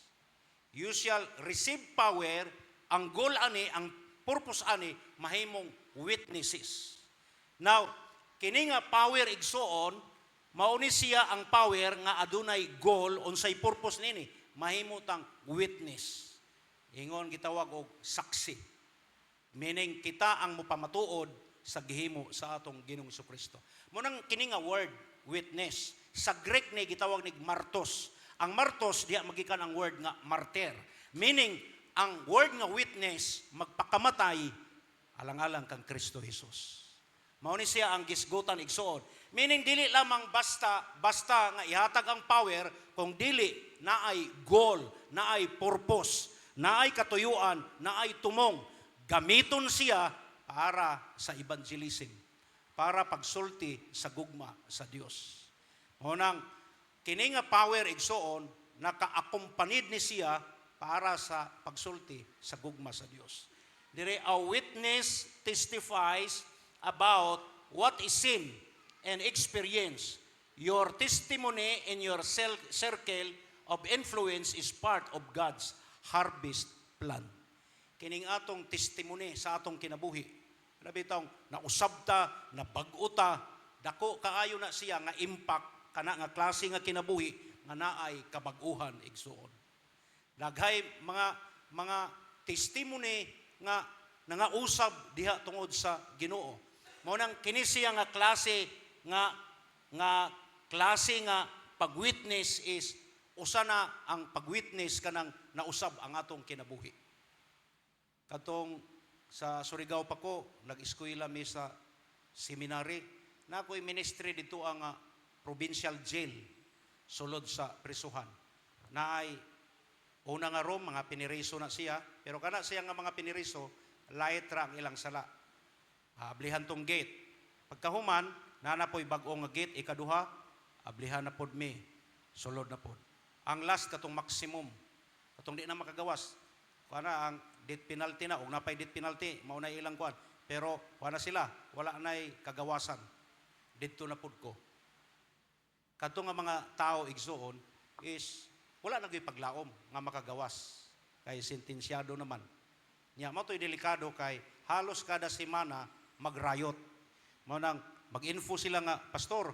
You shall receive power, ang goal ani, ang purpose ani, mahimong witnesses. Now, kini nga power igsuon, mauni siya ang power nga adunay goal unsay purpose nini, mahimutang witness. Ingon gitawag og saksi. Meaning kita ang mopamatuod sa gihimo sa atong Ginoong Kristo. Munang kini nga word witness, sa Greek ni gitawag ni martos. Ang martos diha magikan ang word nga martyr. Meaning ang word nga witness magpakamatay alang-alang kang Kristo Jesus. Mao ni siya ang gisgutan igsuon. Meaning dili lamang basta nga ihatag ang power kung dili naay goal, naay purpose, naay katuyuan, naay tumong. Gamiton siya para sa evangelism, para pagsulti sa gugma sa Dios. Unang kini nga power igsuon naka-accompanied ni siya para sa pagsulti sa gugma sa Dios. Dire a witness testifies about what is seen and experience. Your testimony in your circle of influence is part of God's harvest plan. Kining atong testimony sa atong kinabuhi. Nabitong nausab ta, nabag-o ta, dako kaayo na siya nga impact kana nga klase nga kinabuhi nga naay kabag-uhan igsuon. Daghay mga testimony nga nangausab diha tungod sa Ginoo. Mao nang kini siya nga klase nga pag-witness is usa na ang pag-witness kanang nausab ang atong kinabuhi. Katong sa Surigao pa ko, nag-eskwela mi sa seminary, na ako'y ministry dito ang provincial jail, sulod sa prisuhan. Naay una nga rom, mga piniriso na siya, pero kana siya nga mga piniriso, light ra ang ilang sala. Ablihan tong gate. Pagkahuman, nanapoy bag-o nga gate, ikaduha, ablihan na pod mi, sulod na pod. Ang last katong maximum, katong di na makagawas, kana ang death penalty na, o napay death penalty, mauna ilang kuan. Pero wala sila, wala na'y kagawasan. Dito na pod ko. Kato nga mga tao igsuon is wala nagay paglaom nga makagawas. Kay sentensyado naman. Nya mo to'y delikado kay halos kada semana magrayot. Mao nang mag-info sila nga pastor,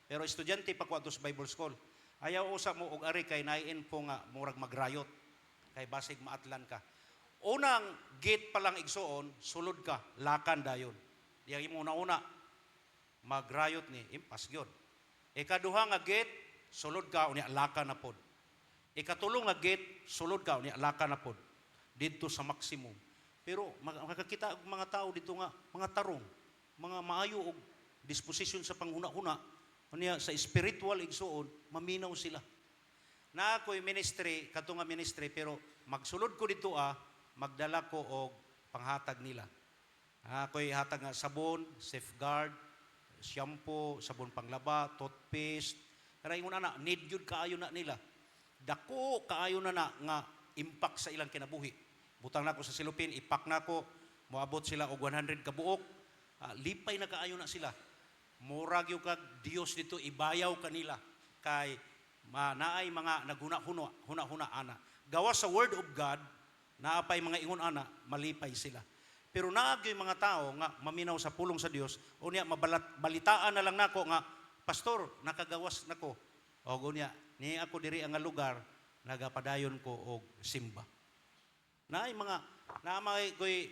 pero estudyante pa ko sa Bible School. Ayaw usa mo og ari kay nai-info nga murag magrayot. Kay basig maatlan ka. Unang gate pa lang igsuon, sulod ka, lakan dayon. Diyan mo una magrayot ni impas gyud. Ikaduha nga gate, sulod ka unya lakan na pod. Ikatulong nga gate, sulod ka unya lakan na pod. Didto sa maximum. Pero makakita og mga tao dito nga mga tarong, mga maayo og disposition sa panghuna-huna, unya sa spiritual igsuon, maminaw sila. Na ako'y ministry, kato nga ministry, pero magsulod ko dito magdala ko og panghatag nila. Ako'y hatag nga sabon, safeguard, shampoo, sabon panglaba, toothpaste. Pero ingon na, need yun kaayo na nila. Dako kaayo na nga impact sa ilang kinabuhi. Butang na ko sa silupin, ipak na ko, moabot sila og 100 kabuok, lipay na kaayo na sila. Murag yung kag Dios dito, ibayaw kanila kay naay mga naghuna-huna ana. Gawas sa word of God, naapay mga ingon ana, malipay sila. Pero naagyo mga tao nga maminaw sa pulong sa Dios, unya balitaan na lang nako nga pastor, nakagawas nako. O unya ni ako diri ang lugar nagapadayon ko og simba. Naay mga naamay koy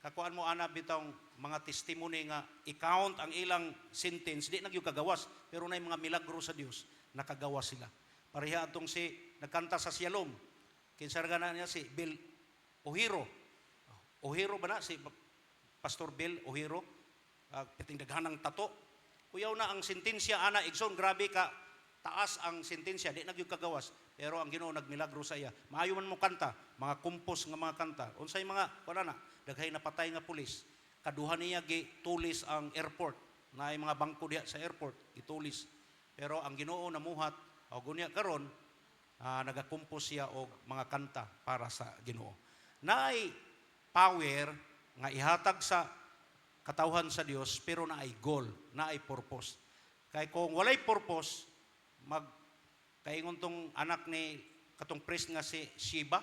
kakuan mo ana bitong mga testimony nga i-count ang ilang sentence, di nagyo kagawas, pero naay mga milagro sa Dios nakagawas sila. pareha atong si nagkanta sa Shalom. Kinsarga na niya si Bill Ohiro. Ohiro ba na si Pastor Bill Ohiro? Piting daghanang tato. Kuyaw na ang sentensya ana igsoon, grabe ka taas ang sentensya, di nagyud kagawas. Pero ang Ginoo nagmilagro sa iya. Maayo man mo kanta, mga kumpos nga mga kanta. Unsay mga wala na, daghay napatay nga pulis. Kaduha niya gitulis ang airport. Naay mga bangko diha sa airport, gitulis. Pero ang Ginoo namuhat, o gunya karon, nagakumpos siya og mga kanta para sa Ginoo. Naay power nga ihatag sa katawhan sa Dios, pero naay goal, naay purpose. Kay kung walay purpose, kaingon tong anak ni katong priest nga si Sheba,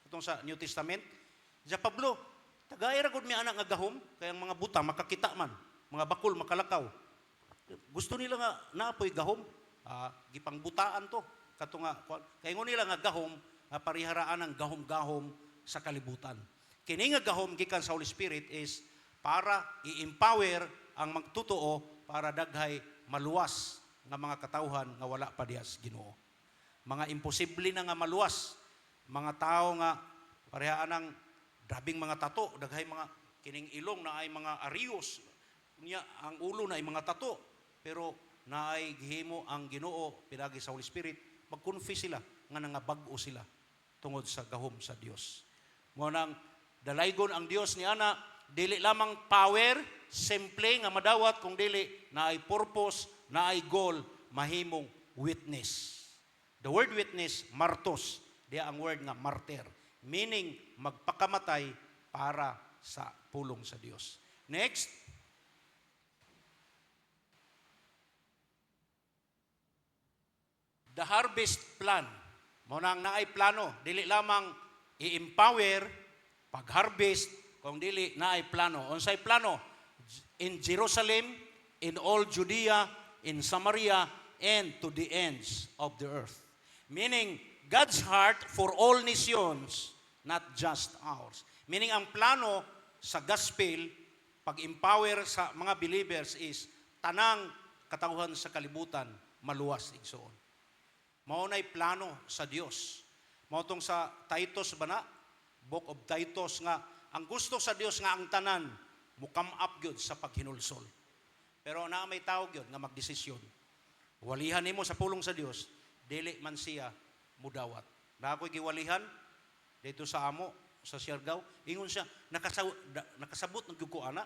katong sa New Testament, sa Pablo, tagay ra gud mi anak nga gahom, kay ang mga buta makakita man, mga bakul makalakaw. Gusto nila nga naapoy gahom, gipangbutaan to. Kato nga kaingon nila nga gahom, pariharaan ang gahom-gahom sa kalibutan. Kini nga gahom gikan sa Holy Spirit is para i-empower ang magtotoo para daghay maluwas nga mga katawhan nga wala pa diha sa Ginoo. Mga imposible na nga maluwas, mga tao nga parehaan ng drabing mga tato, daghay mga kining ilong na ay mga arios, niya ang ulo na ay mga tato, pero naay gihimo ang Ginoo pinagi sa Holy Spirit, mag-confess sila nga nangabag-o sila tungod sa gahom sa Dios. Mo nang dalaygon ang Dios ni ana, dili lamang power, simple nga madawat, kung dili naay purpose, naay goal, mahimong witness. The word witness, martos, diya ang word nga martyr, meaning magpakamatay para sa pulong sa Dios. Next, the harvest plan. Mao nang naay plano, dili lamang i-empower pag-harvest, kung dili naay plano. Unsay plano? In Jerusalem, in all Judea, in Samaria, and to the ends of the earth. Meaning, God's heart for all nations, not just ours. Meaning, ang plano sa gospel, pag-empower sa mga believers is tanang katawhan sa kalibutan, maluwas igsoon. Mao nay plano sa Dios. Mao tong sa Titus ba na? Book of Titus nga, ang gusto sa Dios nga ang tanan, mukam up gyud sa paghinulsol. Pero naa may tawag yun nga magdesisyon. Walihan nimo sa pulong sa Dios, dili man siya mudawat. Na ako'y giwalihan dito sa amo, sa Siargao, ingon siya, nakasabot ng gyud ko ana.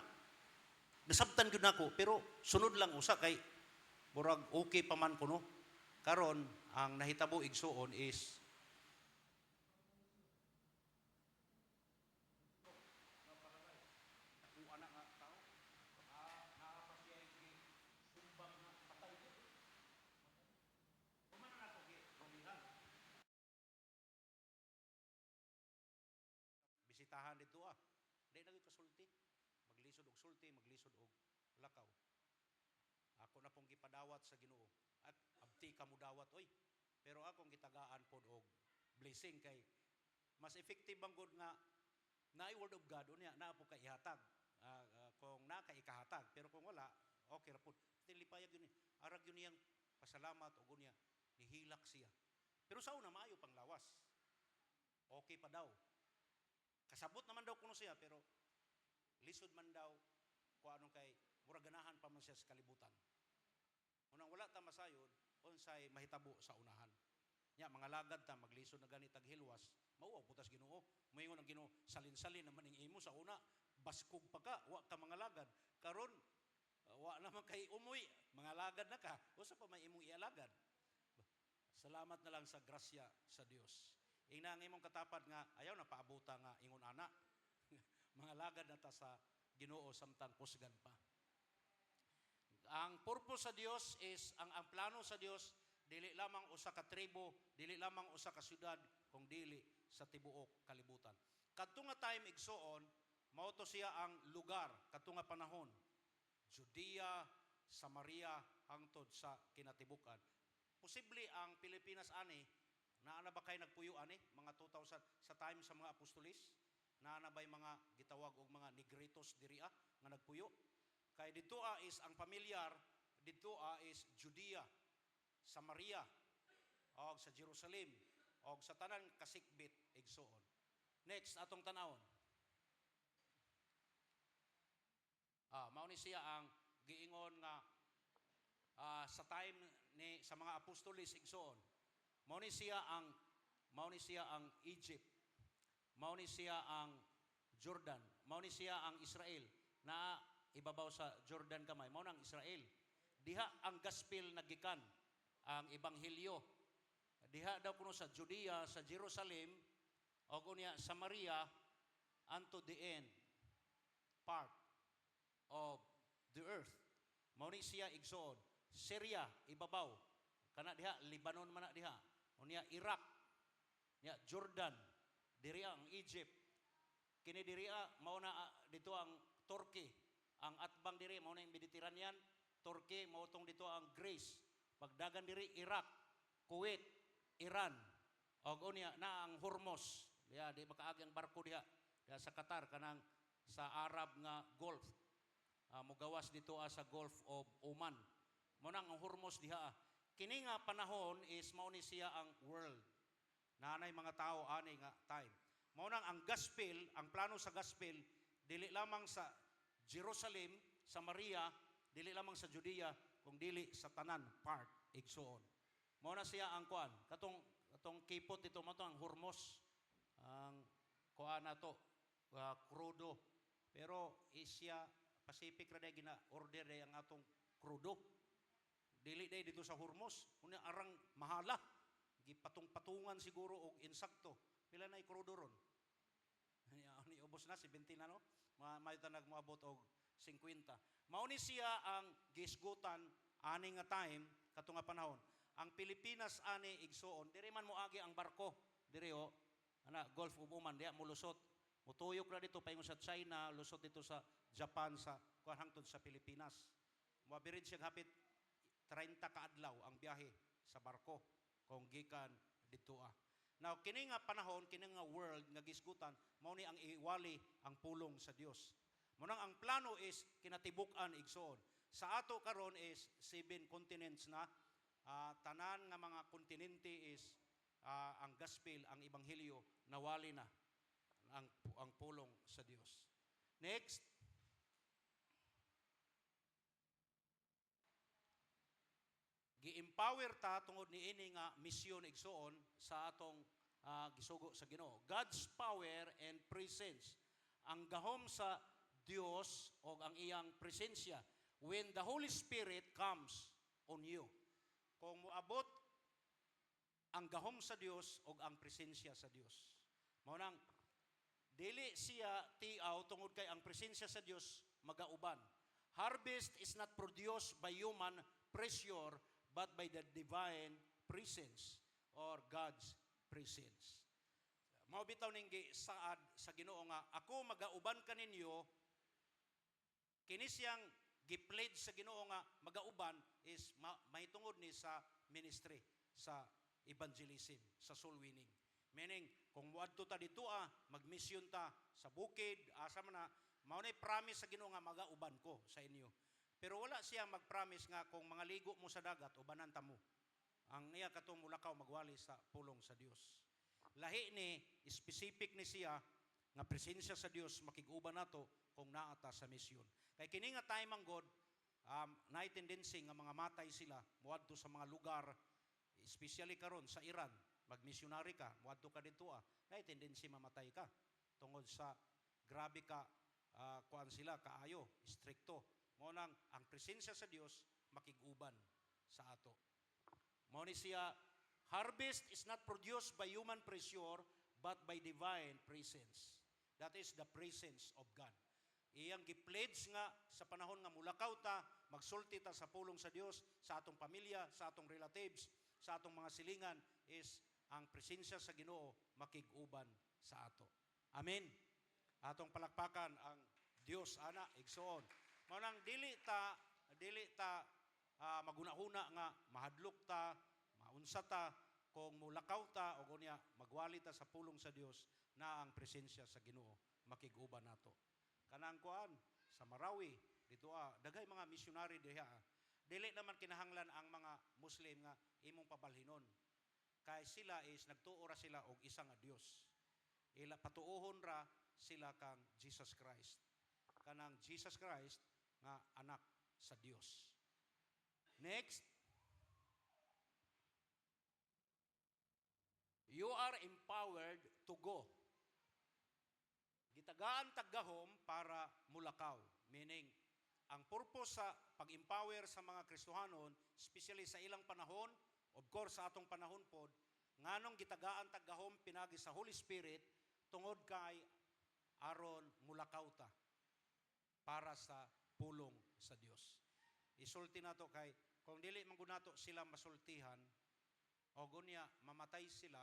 Nasabtan gyud nako, pero sunod lang usa kay murag okay pa man kuno. Karon ang nahitabo igsuon is bisitahan dito Di na gyud kasulti. Maglisod og sulti, maglisod og lakaw. Ako na pong gipadawat sa Ginoo. At abti ka mo dawat oy. Pero akong gitagaan pod og blessing kay mas effective bang gud nga naay word of God unya na po kay ihatag. Kung na kay ikahatag, pero kung wala, okay ra pod. Tilipayag yun. Arag yun niyang pasalamat og unya nihilak siya. Pero sa una maayo pang lawas. Okay pa daw. Kasabot naman daw kuno siya, pero lisod man daw kung anong kay muraganahan pa man siya sa kalibutan. Unang wala ta masayod, unsay mahitabo sa unahan. Nya mga lagad ta maglisod na ganit ag hilwas, mauaw putas Ginoo. Moingon ang Ginoo, salin-salin naman ning imo sa una, baskog pa ka, wa ka mga lagad. Karon wa naman kay umuy, mga lagad na ka. Usa pa may imong ialagad. Salamat na lang sa grasya sa Dios. Ina ang imong katapat nga ayaw na paabuta nga ingon ana. Mga lagad na ta sa Ginoo samtang kusgan pa. Ang purpose sa Dios is ang plano sa Dios dili lamang usa ka tribo, dili lamang usa ka syudad, kung dili sa tibuok kalibutan. Kadto nga time igsoon, mao to siya ang lugar kadto nga panahon. Judea, Samaria hangtod sa kinatibukan. Posible ang Pilipinas ani naa na ba kay nagpuyo ani mga 2000 sa time sa mga apostolis? Naa na bay mga gitawag og mga negritos diriya nga nagpuyo? Kay dito is ang pamilyar, dito is Judea, Samaria, og sa Jerusalem og sa tanan kasikbit igsoon. Next atong tanawon. Mao ni siya ang giingon nga sa time ni sa mga apostolis igsoon. Mao ni siya ang Egypt. Mao ni siya ang Jordan. Mao ni siya ang Israel na ibabaw sa Jordan kamay. Mao nang Israel. Diha ang gospel nagikan, ang ebanghelyo. Diha daw kuno sa Judea, sa Jerusalem, o kunya Samaria, unto the end part of the earth. Mao ni siya igsoon. Syria, ibabaw. Kana diha, Lebanon man na diha. O niya, Iraq. Niya, Jordan. Diri ang Egypt. Kini diri mao na dito ang Turkey. Ang atbang diri mao na yung Mediterranean. Turkey, mao tong dito ang Greece. Pagdagan diri, Iraq, Kuwait, Iran. O unya na ang Hormuz. Diya, di makaagi ang barko diha. Diya sa Qatar, kanang sa Arab nga Gulf. Mugawas dito sa Gulf of Oman. Mao nang ang Hormuz diha. Kini nga panahon is mao ni siya ang world. Nanay mga tao ani nga time. Mao nang ang gospel, ang plano sa gospel dili lamang sa Jerusalem, Samaria, dili lamang sa Judea, kung dili sa tanan part igsoon. Mao na siya ang kuan. Katong kipot dito mo to ang Hormuz. Ang kuan nato crudo. Pero Asia Pacific ra day gina order day ang atong crudo. Dili day dito sa Hormuz. Unya arang mahala. Gipatong-patungan siguro og insakto. Pila na ikrudo ron? Ni ubos na 17 na no. May tanag moabot og 50. Mao ni siya ang gisgutan ani nga time kato nga panahon. Ang Pilipinas ani igsoon, diri man moagi ang barko. Diri Gulf of Oman diha molusot. Mutuyok ra dito paingon sa China, lusot dito sa Japan sa hangtod sa Pilipinas. Moabirid siya hapit 30 ka adlaw ang biyahe sa barko kung gikan dito Now kini nga panahon, kini nga world nga gisgutan, mao ni ang iwali ang pulong sa Dios. Mao nang ang plano is kinatibuk-an igsoon. Sa ato karon is 7 continents na, tanan nga mga kontinente is ang gospel, ang ebanghelyo nawali na ang pulong sa Dios. Next. Gi-empower ta tungod niini nga misyon igsoon sa atong gisugo sa Ginoo. God's power and presence. Ang gahom sa Dios o ang iyang presensya when the Holy Spirit comes on you. Kung moabot ang gahom sa Dios o ang presensya sa Dios. Mao nang dili siya tiaw tungod kay ang presensya sa Dios magauban. Harvest is not produced by human pressure but by the divine presence or God's presence. Mao bitaw ning gisaad sa Ginoo nga ako magauban kaninyo, kini siyang gi-pledge sa Ginoo nga magauban is mahitungod ni sa ministry, sa evangelism, sa soul winning. Meaning kung muadto ta dito magmisyon ta sa bukid, asa man na mao nay promise sa Ginoo nga magauban ko sa inyo. Pero wala siya mag-promise nga kung mga ligo mo sa dagat, ubanan ta mo. Ang niya katong mulakaw magwali sa pulong sa Dios. Lahi ni, specific ni siya, nga presensya sa Dios, makiguban nato kung naata sa misyon. Kay kini nga time ang God, na tendency nga mga matay sila, muadto sa mga lugar, especially karon sa Iran, magmisyonary ka, muadto ka dito na tendency mamatay ka. Tungod sa grabe ka, kuan sila, kaayo, stricto. Mao nang ang presensya sa Dios makiguban sa ato. Mao ni siya, harvest is not produced by human pressure but by divine presence. That is the presence of God. Iyang gi-pledge nga sa panahon nga mulakaw ta, magsulti ta sa pulong sa Dios, sa atong pamilya, sa atong relatives, sa atong mga silingan is ang presensya sa Ginoo makiguban sa ato. Amen. Atong palakpakan ang Dios ana igsoon. Mao nang dili ta magunahuna nga mahadlok ta, maunsa ta kung mulakaw ta o kunya magwali ta sa pulong sa Dios na ang presensya sa Ginoo makiguban nato. Kanang kuan sa Marawi dito daghay mga missionary diha. Dili naman kinahanglan ang mga Muslim nga imong pabalhinon. kay sila is nagtuo ra sila og isa nga Dios. Ila patuohon ra sila kang Jesus Christ. Kanang Jesus Christ nga anak sa Dios. Next, you are empowered to go. Gitagaan taggahom para mulakaw. Meaning, ang purpose sa pag-empower sa mga Kristohanon, especially sa ilang panahon, of course sa atong panahon pod, nganong gitagaan taggahom pinagi sa Holy Spirit tungod kay aron mulakaw ta para sa pulong sa Dios. Isulti nato kay kung dili man gud nato sila masultihan o gunya mamatay sila,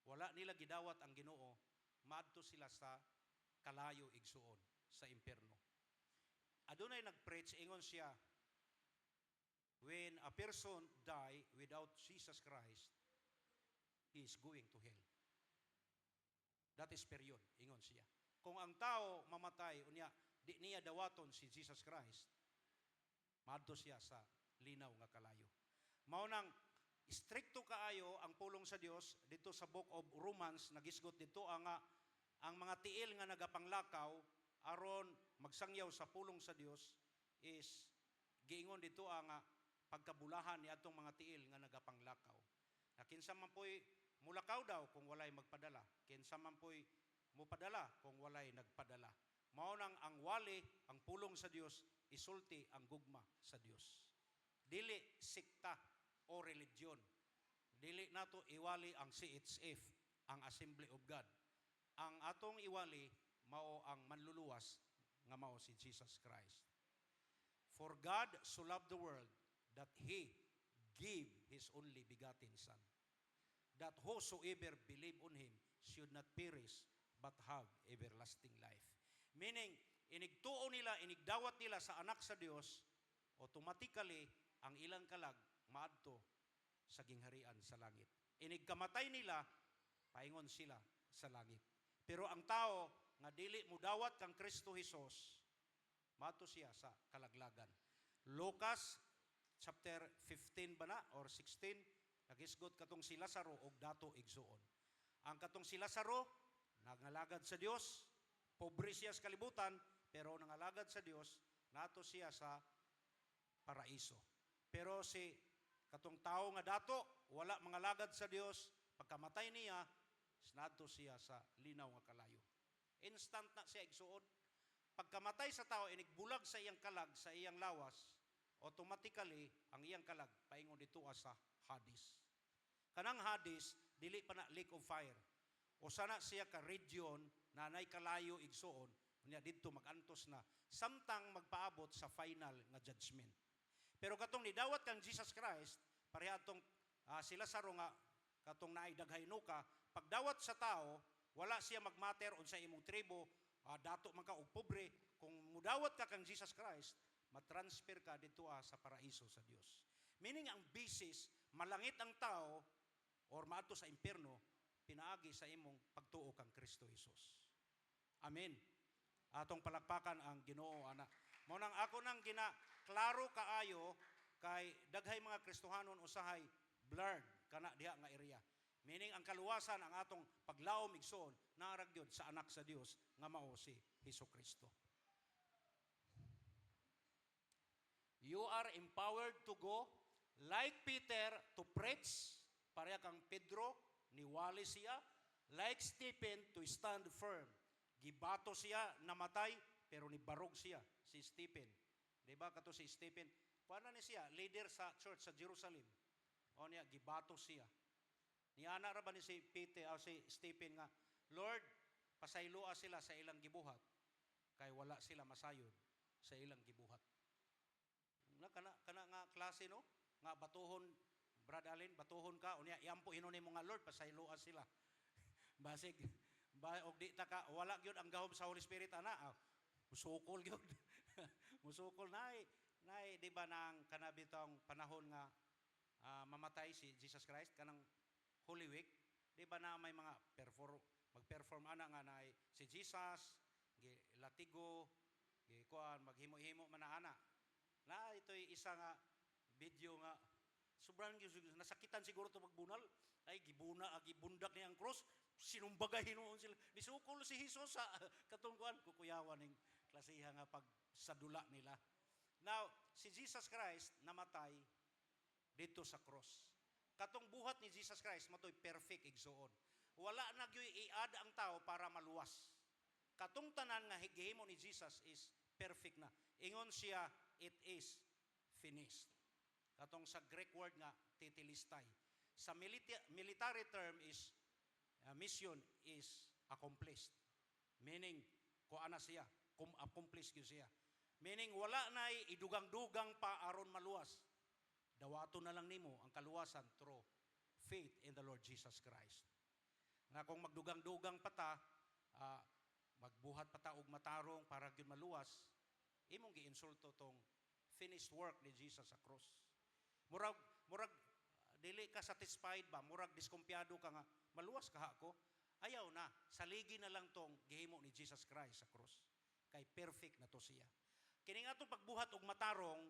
wala nila gidawat ang Ginoo, maadto sila sa kalayo igsuon sa impierno. Adunay nag-preach ingon siya, when a person die without Jesus Christ, he is going to hell. That is period, ingon siya. Kung ang tao mamatay unya di niya dawaton si Jesus Christ, maadto siya sa linaw nga kalayo. Mao nang stricto kaayo ang pulong sa Dios dito sa Book of Romans, nagisgot dito ang mga tiil nga nagapanglakaw aron magsangyaw sa pulong sa Dios is giingon dito nga pagkabulahan ni atong mga tiil nga nagapanglakaw. Na kinsa man po'y mulakaw daw kung walay magpadala, kinsa man po'y mupadala kung walay nagpadala. Mao nang ang wali, ang pulong sa Dios, isulti ang gugma sa Dios. Dili sikta o religion. Dili nato iwali ang CHF, ang Assembly of God. Ang atong iwali mao ang manluluwas nga mao si Jesus Christ. For God so loved the world that He gave His only begotten Son, that whosoever believe on Him should not perish but have everlasting life. Meaning, inigtuo nila, inigdawat nila sa anak sa Dios, automatically ang ilang kalag maadto sa gingharian sa langit. Inigkamatay nila, paingon sila sa langit. Pero ang tao nga dili mudawat kang Kristo Jesus, maadto siya sa kalaglagan. Lucas chapter 15 ba na or 16, nagisgot katong si Lazaro og dato igsuon. Ang katong si Lazaro nangalagad sa Dios, pobre siya sa kalibutan, pero nangalagad sa Dios, nato siya sa paraiso. Pero si katong tao nga dato, wala mangalagad sa Dios, pagkamatay niya, nato siya sa linaw nga kalayo. Instant na siya igsuon. Pagkamatay sa tao, inigbulag sa iyang kalag, sa iyang lawas, automatically, ang iyang kalag, paingon dito sa Hades. Kanang Hades, dili pa na lake of fire. O sana siya ka region na nay kalayo igsuon, unya didto magantos na samtang magpaabot sa final nga judgment. Pero katong nidawat kang Jesus Christ, pareha atong si Lazaro nga katong naay daghay nuka, pagdawat sa tao, wala siya magmatter unsa imong tribo, dato man ka og pobre, kung mudawat ka kang Jesus Christ, matransfer ka dito sa paraiso sa Dios. Meaning ang basis, malangit ang tao or maadto sa impierno, pinaagi sa imong pagtuo kang Kristo Jesus. Amen. Atong palakpakan ang Ginoo ana. Mao nang ako nang klaro kaayo kay daghay mga Kristohanon usahay blurred kana diha nga area. Meaning ang kaluwasan ang atong paglaom igsoon naarag gyud sa anak sa Dios nga mao si Hesukristo. You are empowered to go like Peter to preach, pareha kang Pedro, niwali siya, like Stephen to stand firm. Gibato siya, namatay, pero nibarog siya, si Stephen. Diba kato si Stephen? Paano ni siya? Leader sa church sa Jerusalem. O niya, gibato siya. Niana ra ba ni si Peter o si Stephen nga, Lord, pasayloa sila sa ilang gibuhat, kay wala sila masayod sa ilang gibuhat. Kana nga klase no, nga batuhon, Brad Allen, batuhon ka, unya iampo hinon mo nga Lord, pasayloa sila. Basig, og di ta ka, wala gyud ang gahom sa Holy Spirit ana, musukol gyud. Musukol nay, di ba nang kanabitong panahon nga mamatay si Jesus Christ kanang Holy Week, di ba na may mga mag-perform ana nga na si Jesus, latigo, kuan maghimo-himo man ana. Na ito'y isa nga video nga sobrang nasakitan siguro to magbunal. Ay gibundak niya ang cross. Sinumbagay noon sila. Nisukol si Jesus sa katungkuan kukuyawan ning klasiha nga pag sadula nila. Now, si Jesus Christ namatay dito sa cross. Katong buhat ni Jesus Christ matoy perfect igsoon. Wala na gyud i-add ang tao para maluwas. Katong tanan nga gihimo ni Jesus is perfect na. Ingon siya, it is finished. Katong sa Greek word nga tetelestai. Sa military term is mission is accomplished. Meaning, kuana siya, accomplished gyud siya. Meaning, wala na idugang-dugang pa aron maluwas. Dawato na lang nimo ang kaluwasan through faith in the Lord Jesus Christ. Nga kung magdugang-dugang pa ta, magbuhat pa ta og matarong para gyud maluwas, imong giinsulto tong finished work ni Jesus sa cross. Murag dili ka satisfied ba? Murag diskumpiyado ka nga maluwas ka ko. Ayaw na, saligi na lang tong gihimo ni Jesus Christ sa cross. Kay perfect na to siya. Kining atong pagbuhat og matarong,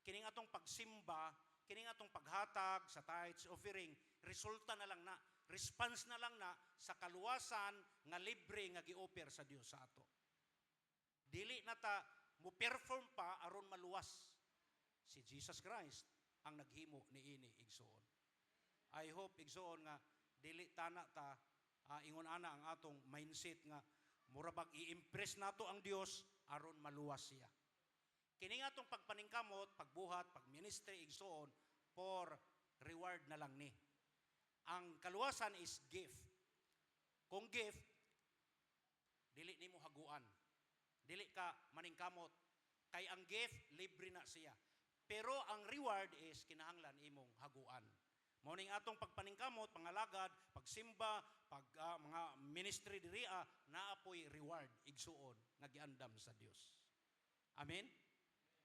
kining atong pagsimba, kining atong paghatag sa tithes offering, resulta na lang na, response na lang na sa kaluwasan nga libre nga gi-offer sa Dios sa ato. Dili na ta mo perform pa aron maluwas. Si Jesus Christ ang naghimo niini igsoon. I hope igsoon nga dili tana ta ingon ana ang atong mindset nga murabag i-impress nato ang Dios aron maluwas siya. Kini atong pagpaningkamot, pagbuhat, pagministry igsoon for reward na lang ni. Ang kaluwasan is gift. Kung gift, dili nimo haguan. Dili ka maningkamot. Kay ang gift libre na siya. Pero ang reward is kinahanglan imong haguan. Mao ning atong pagpaningkamot, pangalagad, pagsimba, mga ministry diriya naapoy reward igsuon nga giandam sa Dios. Amen.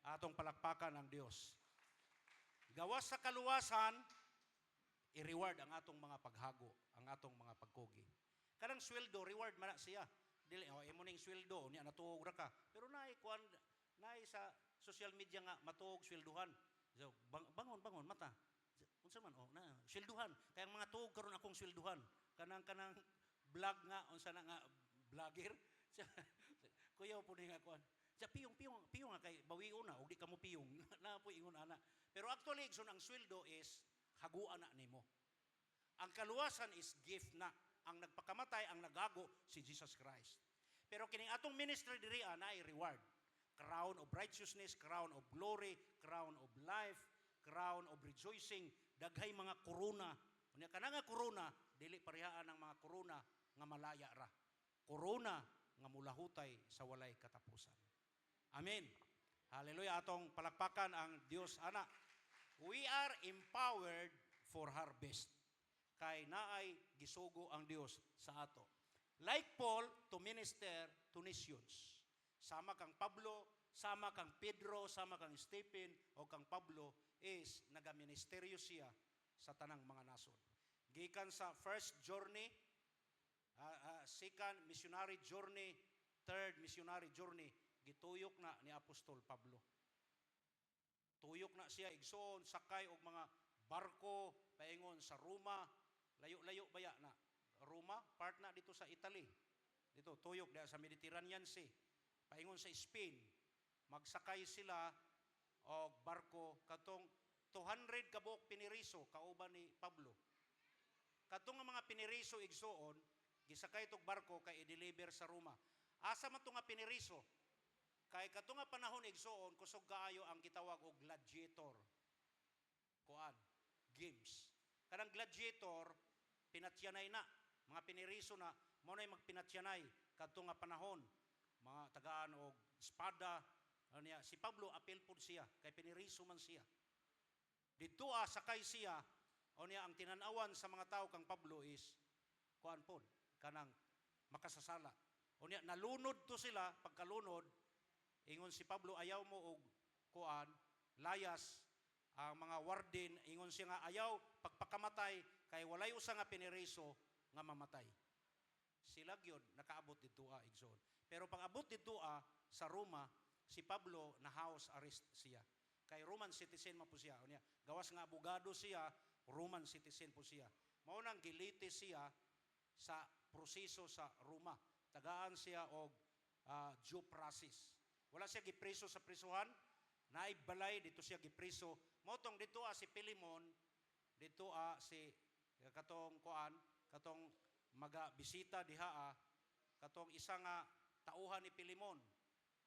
Atong palakpakan ang Dios. Gawas sa kaluwasan, i-reward ang atong mga paghago, ang atong mga pagkugi. Kanang sweldo, reward man na siya. Dili imo ning sweldo, niya natuog ra ka. Pero naay sa social media nga matuog swelduhan. So, bangon mata. Unsa man na swelduhan. Kaya ang mga tuog karon akong swelduhan. Kanang vlog nga unsa na nga vlogger. Kuya po ni nga kuan. Sa piyong nga kay bawion na og di ka mo piyong na po ingon ana. Pero actually ang sweldo is haguan na nimo. Ang kaluwasan is gift na. Ang nagpakamatay, ang nagago si Jesus Christ. Pero kining atong ministry diri na ay reward. Crown of righteousness, crown of glory, crown of life, crown of rejoicing, daghay mga korona. Unya kana nga korona, dili parehaan ang mga korona nga malaya ra. Korona nga mulahutay sa walay katapusan. Amen. Hallelujah. Atong palakpakan ang Dios ana. We are empowered for harvest. Kay naay gisugo ang Dios sa ato. Like Paul to minister to nations. Sama kang Pablo, sama kang Pedro, sama kang Stephen o kang Pablo is nagaministeryo siya sa tanang mga nason. Gikan sa first journey, second missionary journey, third missionary journey, gituyok na ni Apostol Pablo. Tuyok na siya igsoon, sakay og mga barko paingon sa Roma, layo-layo baya na. Roma, part na dito sa Italy. Dito, tuyok na sa Mediterranean Sea. Paingon sa Spain. Magsakay sila og barko katong 200 kabok piniriso kauban ni Pablo. Katong nga mga piniriso igsoon, gisakay tog barko kay i-deliver sa Roma. Asa man to nga piniriso? Kay katong nga panahon igsoon kusog kaayo ang gitawag og gladiator. Kuan, games. Kanang gladiator pinatyanay na, mga piniriso na mo nay magpinatyanay kadtong nga panahon. Mga tagaan og espada, niya si Pablo apil pud siya kay piniriso man siya. Dito sakay siya o niya ang tinanawan sa mga tao kang Pablo is kuan pod kanang makasasala. O niya nalunod to sila, pagkalunod ingon si Pablo ayaw mo og kuan layas ang mga warden ingon siya nga ayaw pagpakamatay kay walay usa nga piniriso nga mamatay. Sila gyud nakaabot dito igsoon. Pero pag abot dito sa Roma, si Pablo na house arrest siya. kay Roman citizen man po siya. Unya, gawas nga abogado siya, Roman citizen po siya. Mao nang gilitis siya sa proseso sa Roma. Tagaan siya og due process. Wala siya gipreso sa prisuhan, naibbalay dito siya gipreso. Motong dito si Pilimon, dito si katong magabisita diha katong isa nga tauhan ni Pilimon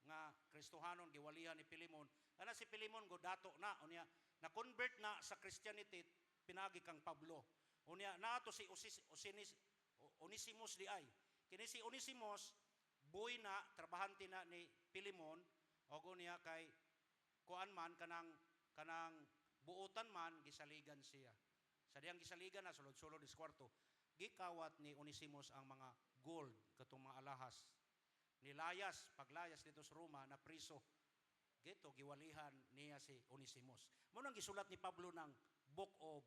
nga Kristohanon giwalihan ni Pilimon. Ana si Pilimon go dato na unya na convert na sa Christianity pinagi kang Pablo. Unya naato si Onesimus di ay. Kini si Onesimus boy na trabahante na ni Pilimon og unya kay kuan man kanang buotan man gisaligan siya. Sa diyang gisaligan na sulod-sulod is kwarto. Gikawat ni Onesimus ang mga gold katong mga alahas. Nilayas, paglayas dito sa Roma na priso. Gito giwalihan niya si Onesimus. Mo nang gisulat ni Pablo ng Book of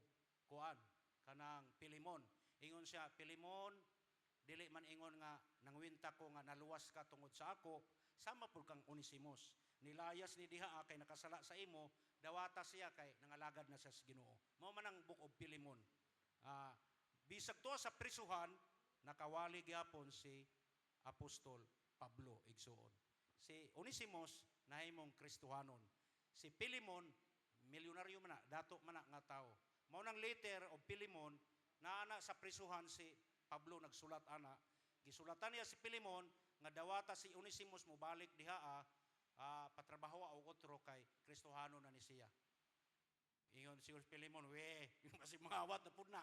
kuan kanang Pilimon. Ingon siya, Pilimon, dili man ingon nga nangwinta ko nga naluwas ka tungod sa ako, sama pud kang Onesimus. Nilayas ni diha kay nakasala sa imo, dawata siya kay nangalagad na siya sa Ginoo. Mao man ang Book of Pilimon. Bisag to sa prisuhan, nakawali gyapon si Apostol Pablo igsuon. Si Onesimus nahimong Kristohanon. Si Pilimon milyonaryo man na, dato man na nga tao. Mao nang letter of Pilimon naana sa prisuhan si Pablo nagsulat ana. Gisulatan niya si Pilimon nga dawata si Onesimus mo balik diha patrabaho og otro kay Kristohanon na ni siya. Ingon si Pilimon, yung kasi mga awat na po na.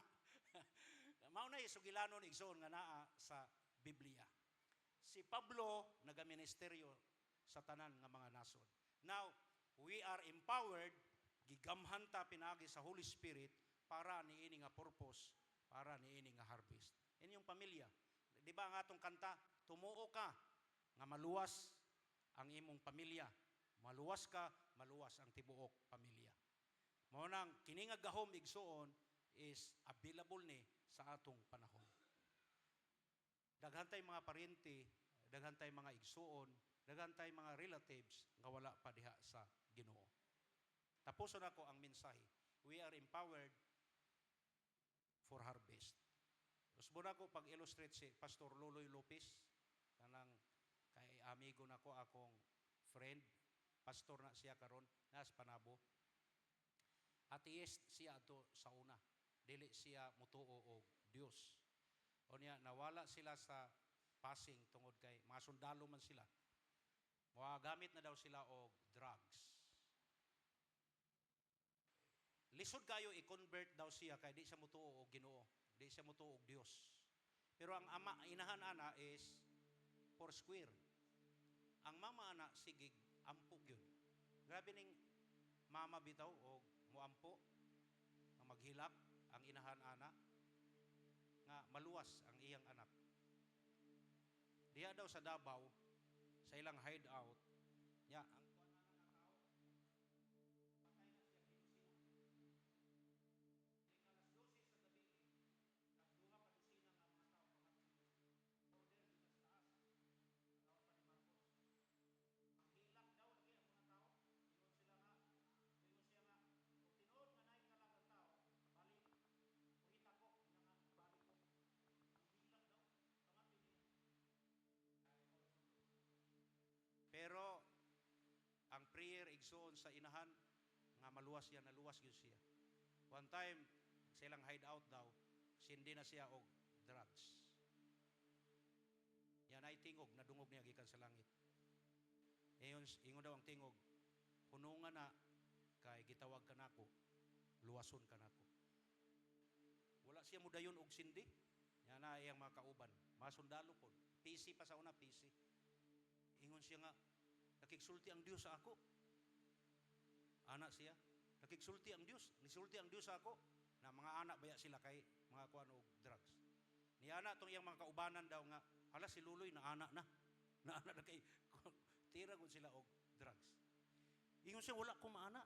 Mao na isugilanon igsoon nga naa sa Biblia. Si Pablo nagaministeryo sa tanan nga mga nasod. Now, we are empowered, gigamhan ta pinagi sa Holy Spirit para niini nga purpose, para niini nga harvest. Inyong pamilya. Di ba nga atong kanta, tumuo ka nga maluwas ang imong pamilya. Maluwas ka, maluwas ang tibuok pamilya. Mao nang kini nga gahom igsuon is available ni sa atong panahon. Daghantay mga paryente, daghantay mga igsuon, daghantay mga relatives nga wala pa diha sa Ginoo. Tapuson ako ang mensahe. We are empowered for harvest. Usbo na ko pag-illustrate si Pastor Loloy Lopez, kanang kay amigo nako akong friend, pastor na siya karon nas Panabo. Atheist siya ato sa una. Dili siya mutuo og Dios. O niya, nawala sila sa passing tungod kay mga sundalo man sila. Gamit na daw sila og drugs. Lisod kayo i-convert daw siya kay di siya mutuo og Ginoo. Di siya mutuo og Dios. Pero ang inahan ana is four square. Ang mama ana sigig ampo gyud. Grabe ning mama bitaw og muampo nga maghilak ang inahan ana nga maluwas ang iyang anak. Diya daw sa Davao sa ilang hideout nya ang pero ang prayer igsoon sa inahan nga maluwas yan, naluwas yun siya. One time, sa ilang hideout daw, sindi na siya og drugs. Yan ay tingog, nadungog niya gikan sa langit. Ingon daw ang tingog, hunungan na, kay gitawag ka nako, luwason ka nako. Wala siya mudayon og sindi. Yan na iyang mga kauban. Mga sundalo po. PC pa sa una, PC. Ingon siya nga, nakigsulti ang Diyos sa ako. Anak siya, nakigsulti ang Diyos. Nisulti ang Diyos sa ako. Na mga anak baya sila kay mga kuan og drugs. Ni anak tong iyang mga kaubanan daw nga, hala si Luloy na anak na. Na anak na kay tira gud sila og drugs. Ingon siya, wala ko maana.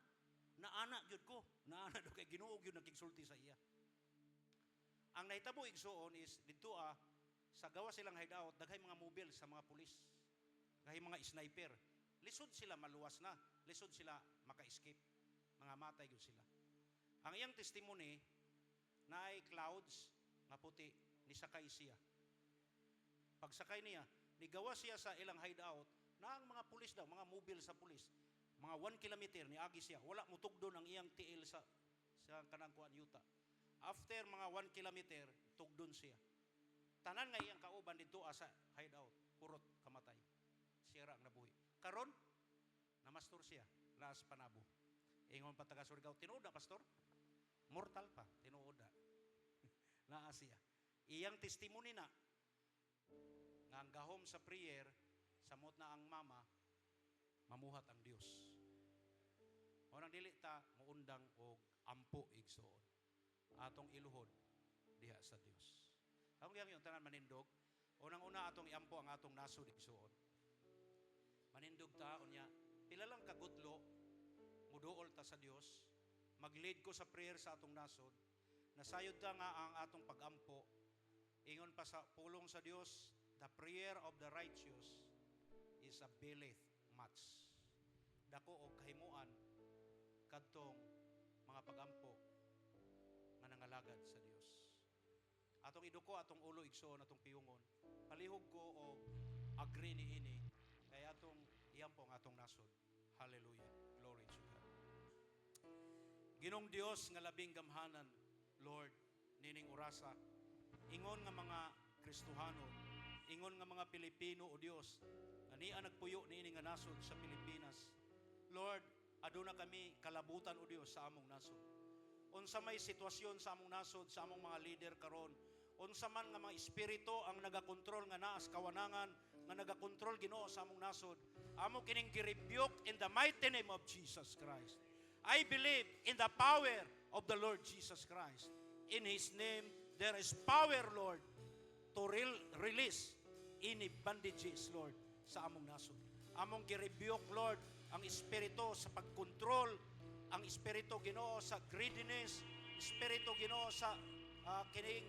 Na anak gyud ko. Na anak daw kay Ginoo gyud nakigsulti sa iya. Ang nahitabo igsuon is dito sa gawa silang hideout, daghay mga mobile sa mga pulis. Daghay mga sniper. Lisod sila maluwas na. Lisod sila maka-escape. Mga matay gyud sila. Ang iyang testimony na ay clouds nga puti ni sakay siya. Pagsakay niya, nigawa siya sa ilang hideout na ang mga pulis daw, mga mobile sa pulis, mga 1 kilometer ni agi siya. Wala mutugdon ang iyang tiil sa kanang kuan yuta. After mga 1 kilometer, tugdon siya. Tanan nga iyang kauban dito sa hideout, purot kamatay. Siya ra ang nabuhi. Karon, namastor siya, last panabo. Ingon pa taga Surigao, tinuod na pastor? Mortal pa, tinuod na. Naa siya. Iyang testimony na, nga ang gahom sa prayer, samot na ang mama, mamuhat ang Dios. Unang dili ta muundang og ampo igsoon. Atong iluhod diha sa Dios. Ang diyan yung tanan manindog, unang-una atong iampo ang atong nasod igsoon. Manindog ta unya, pila lang kagudlo muduol ta sa Dios, mag-lead ko sa prayer sa atong nasod, nasayod ta nga ang atong pag-ampo, ingon pa sa pulong sa Dios, the prayer of the righteous is availeth much. Dako og kahimuan kadtong mga pag-ampo nga nangalagad sa Dios. Atong iduko, atong ulo igsoon, atong piyungon, palihog ko og agree ni ini, kaya atong iampo ang atong nasod. Hallelujah. Glory to God. Ginong Dios nga labing gamhanan, Lord, nining orasa, ingon nga mga Kristohano, ingon nga mga Pilipino o Dios, nga niya nagpuyo niini nga nasod sa Pilipinas. Lord, aduna kami kalabutan o Dios sa among nasod. Unsa may sitwasyon sa among nasod, sa among mga leader karon, unsa man nga mga espiritu ang nagakontrol nga naas kawanangan, nga nagakontrol Ginoo sa among nasod, amo kining girebuke in the mighty name of Jesus Christ. I believe in the power of the Lord Jesus Christ. In His name, there is power, Lord, to release any bandages, Lord, sa among nasod. Among girebuke, Lord, ang espiritu sa pagkontrol, ang espiritu Ginoo sa greediness, espiritu Ginoo sa kining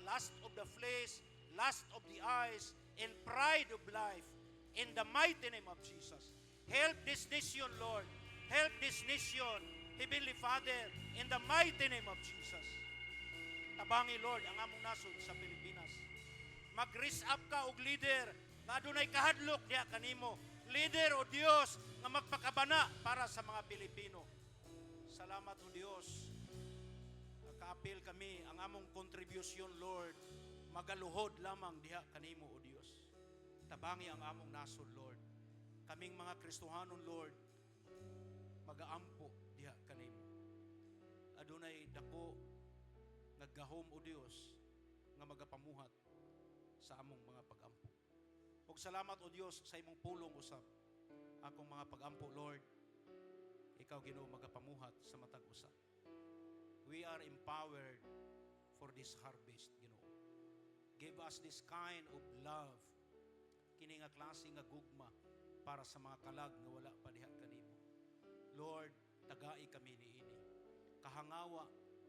lust of the flesh, lust of the eyes, and pride of life. In the mighty name of Jesus. Help this nation, Lord. Help this nation, Heavenly Father, in the mighty name of Jesus. Tabangi, Lord, ang among nasod sa Pilipinas. Mag-raise up ka og leader na adunay kahadlok diha kanimo. Leader o Dios nga magpakabana para sa mga Pilipino. Salamat o Dios. Nakaapil kami ang among contribution, Lord, magaluhod lamang diha kanimo o Dios. Tabangi ang among nasod, Lord. Kaming mga Kristohanon, Lord, magaampo diha kanimo. Adunay dako nagahom o Dios nga magapamuhat sa among mga pag-ampo. Ug salamat o Dios sa imong pulong usab akong mga pag-ampo, Lord. Ikaw Ginoo magapamuhat sa matag usa. We are empowered for this harvest, Ginoo. Give us this kind of love, kini nga klase nga gugma para sa mga kalag nga wala pa diha kanimo. Lord, tagai kami niini. Kahangawa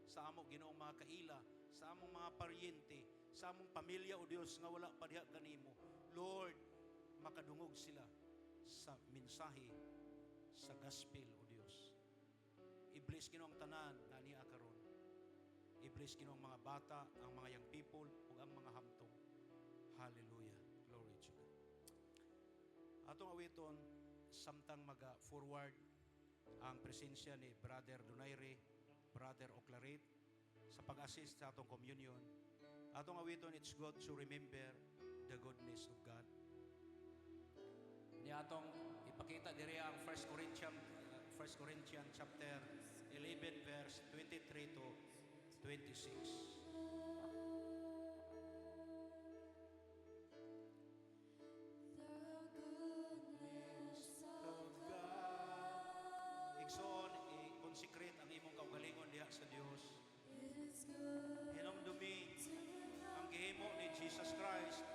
sa among Ginoong mga kaila, sa among mga paryente, sa among pamilya o Dios nga wala pa diha kanimo. Lord, makadungog sila sa mensahe sa gospel o Dios. I-bless Ginoo ang tanan nga niya karon. I-bless Ginoo ang mga bata, ang mga young people, ug ang mga hamtong. Hallelujah. Glory to God. Atong awiton, samtang maga-forward ang presensya ni Brother Donaire, Brother Oclaret, sa pag-assist sa atong communion. Atong awiton, it's good to remember the goodness of God. Ni atong ipakita diri ang 1 Corinthians chapter 11 verse 23 to 26. Igsoon, i-consecrate ang imong kaugalingon diha sa Dios. Hinumdumi ang gihimo ni Jesus Christ,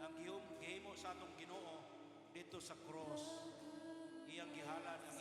ang gihimo sa atong Ginoo dito sa cross. Iyang gihalad ang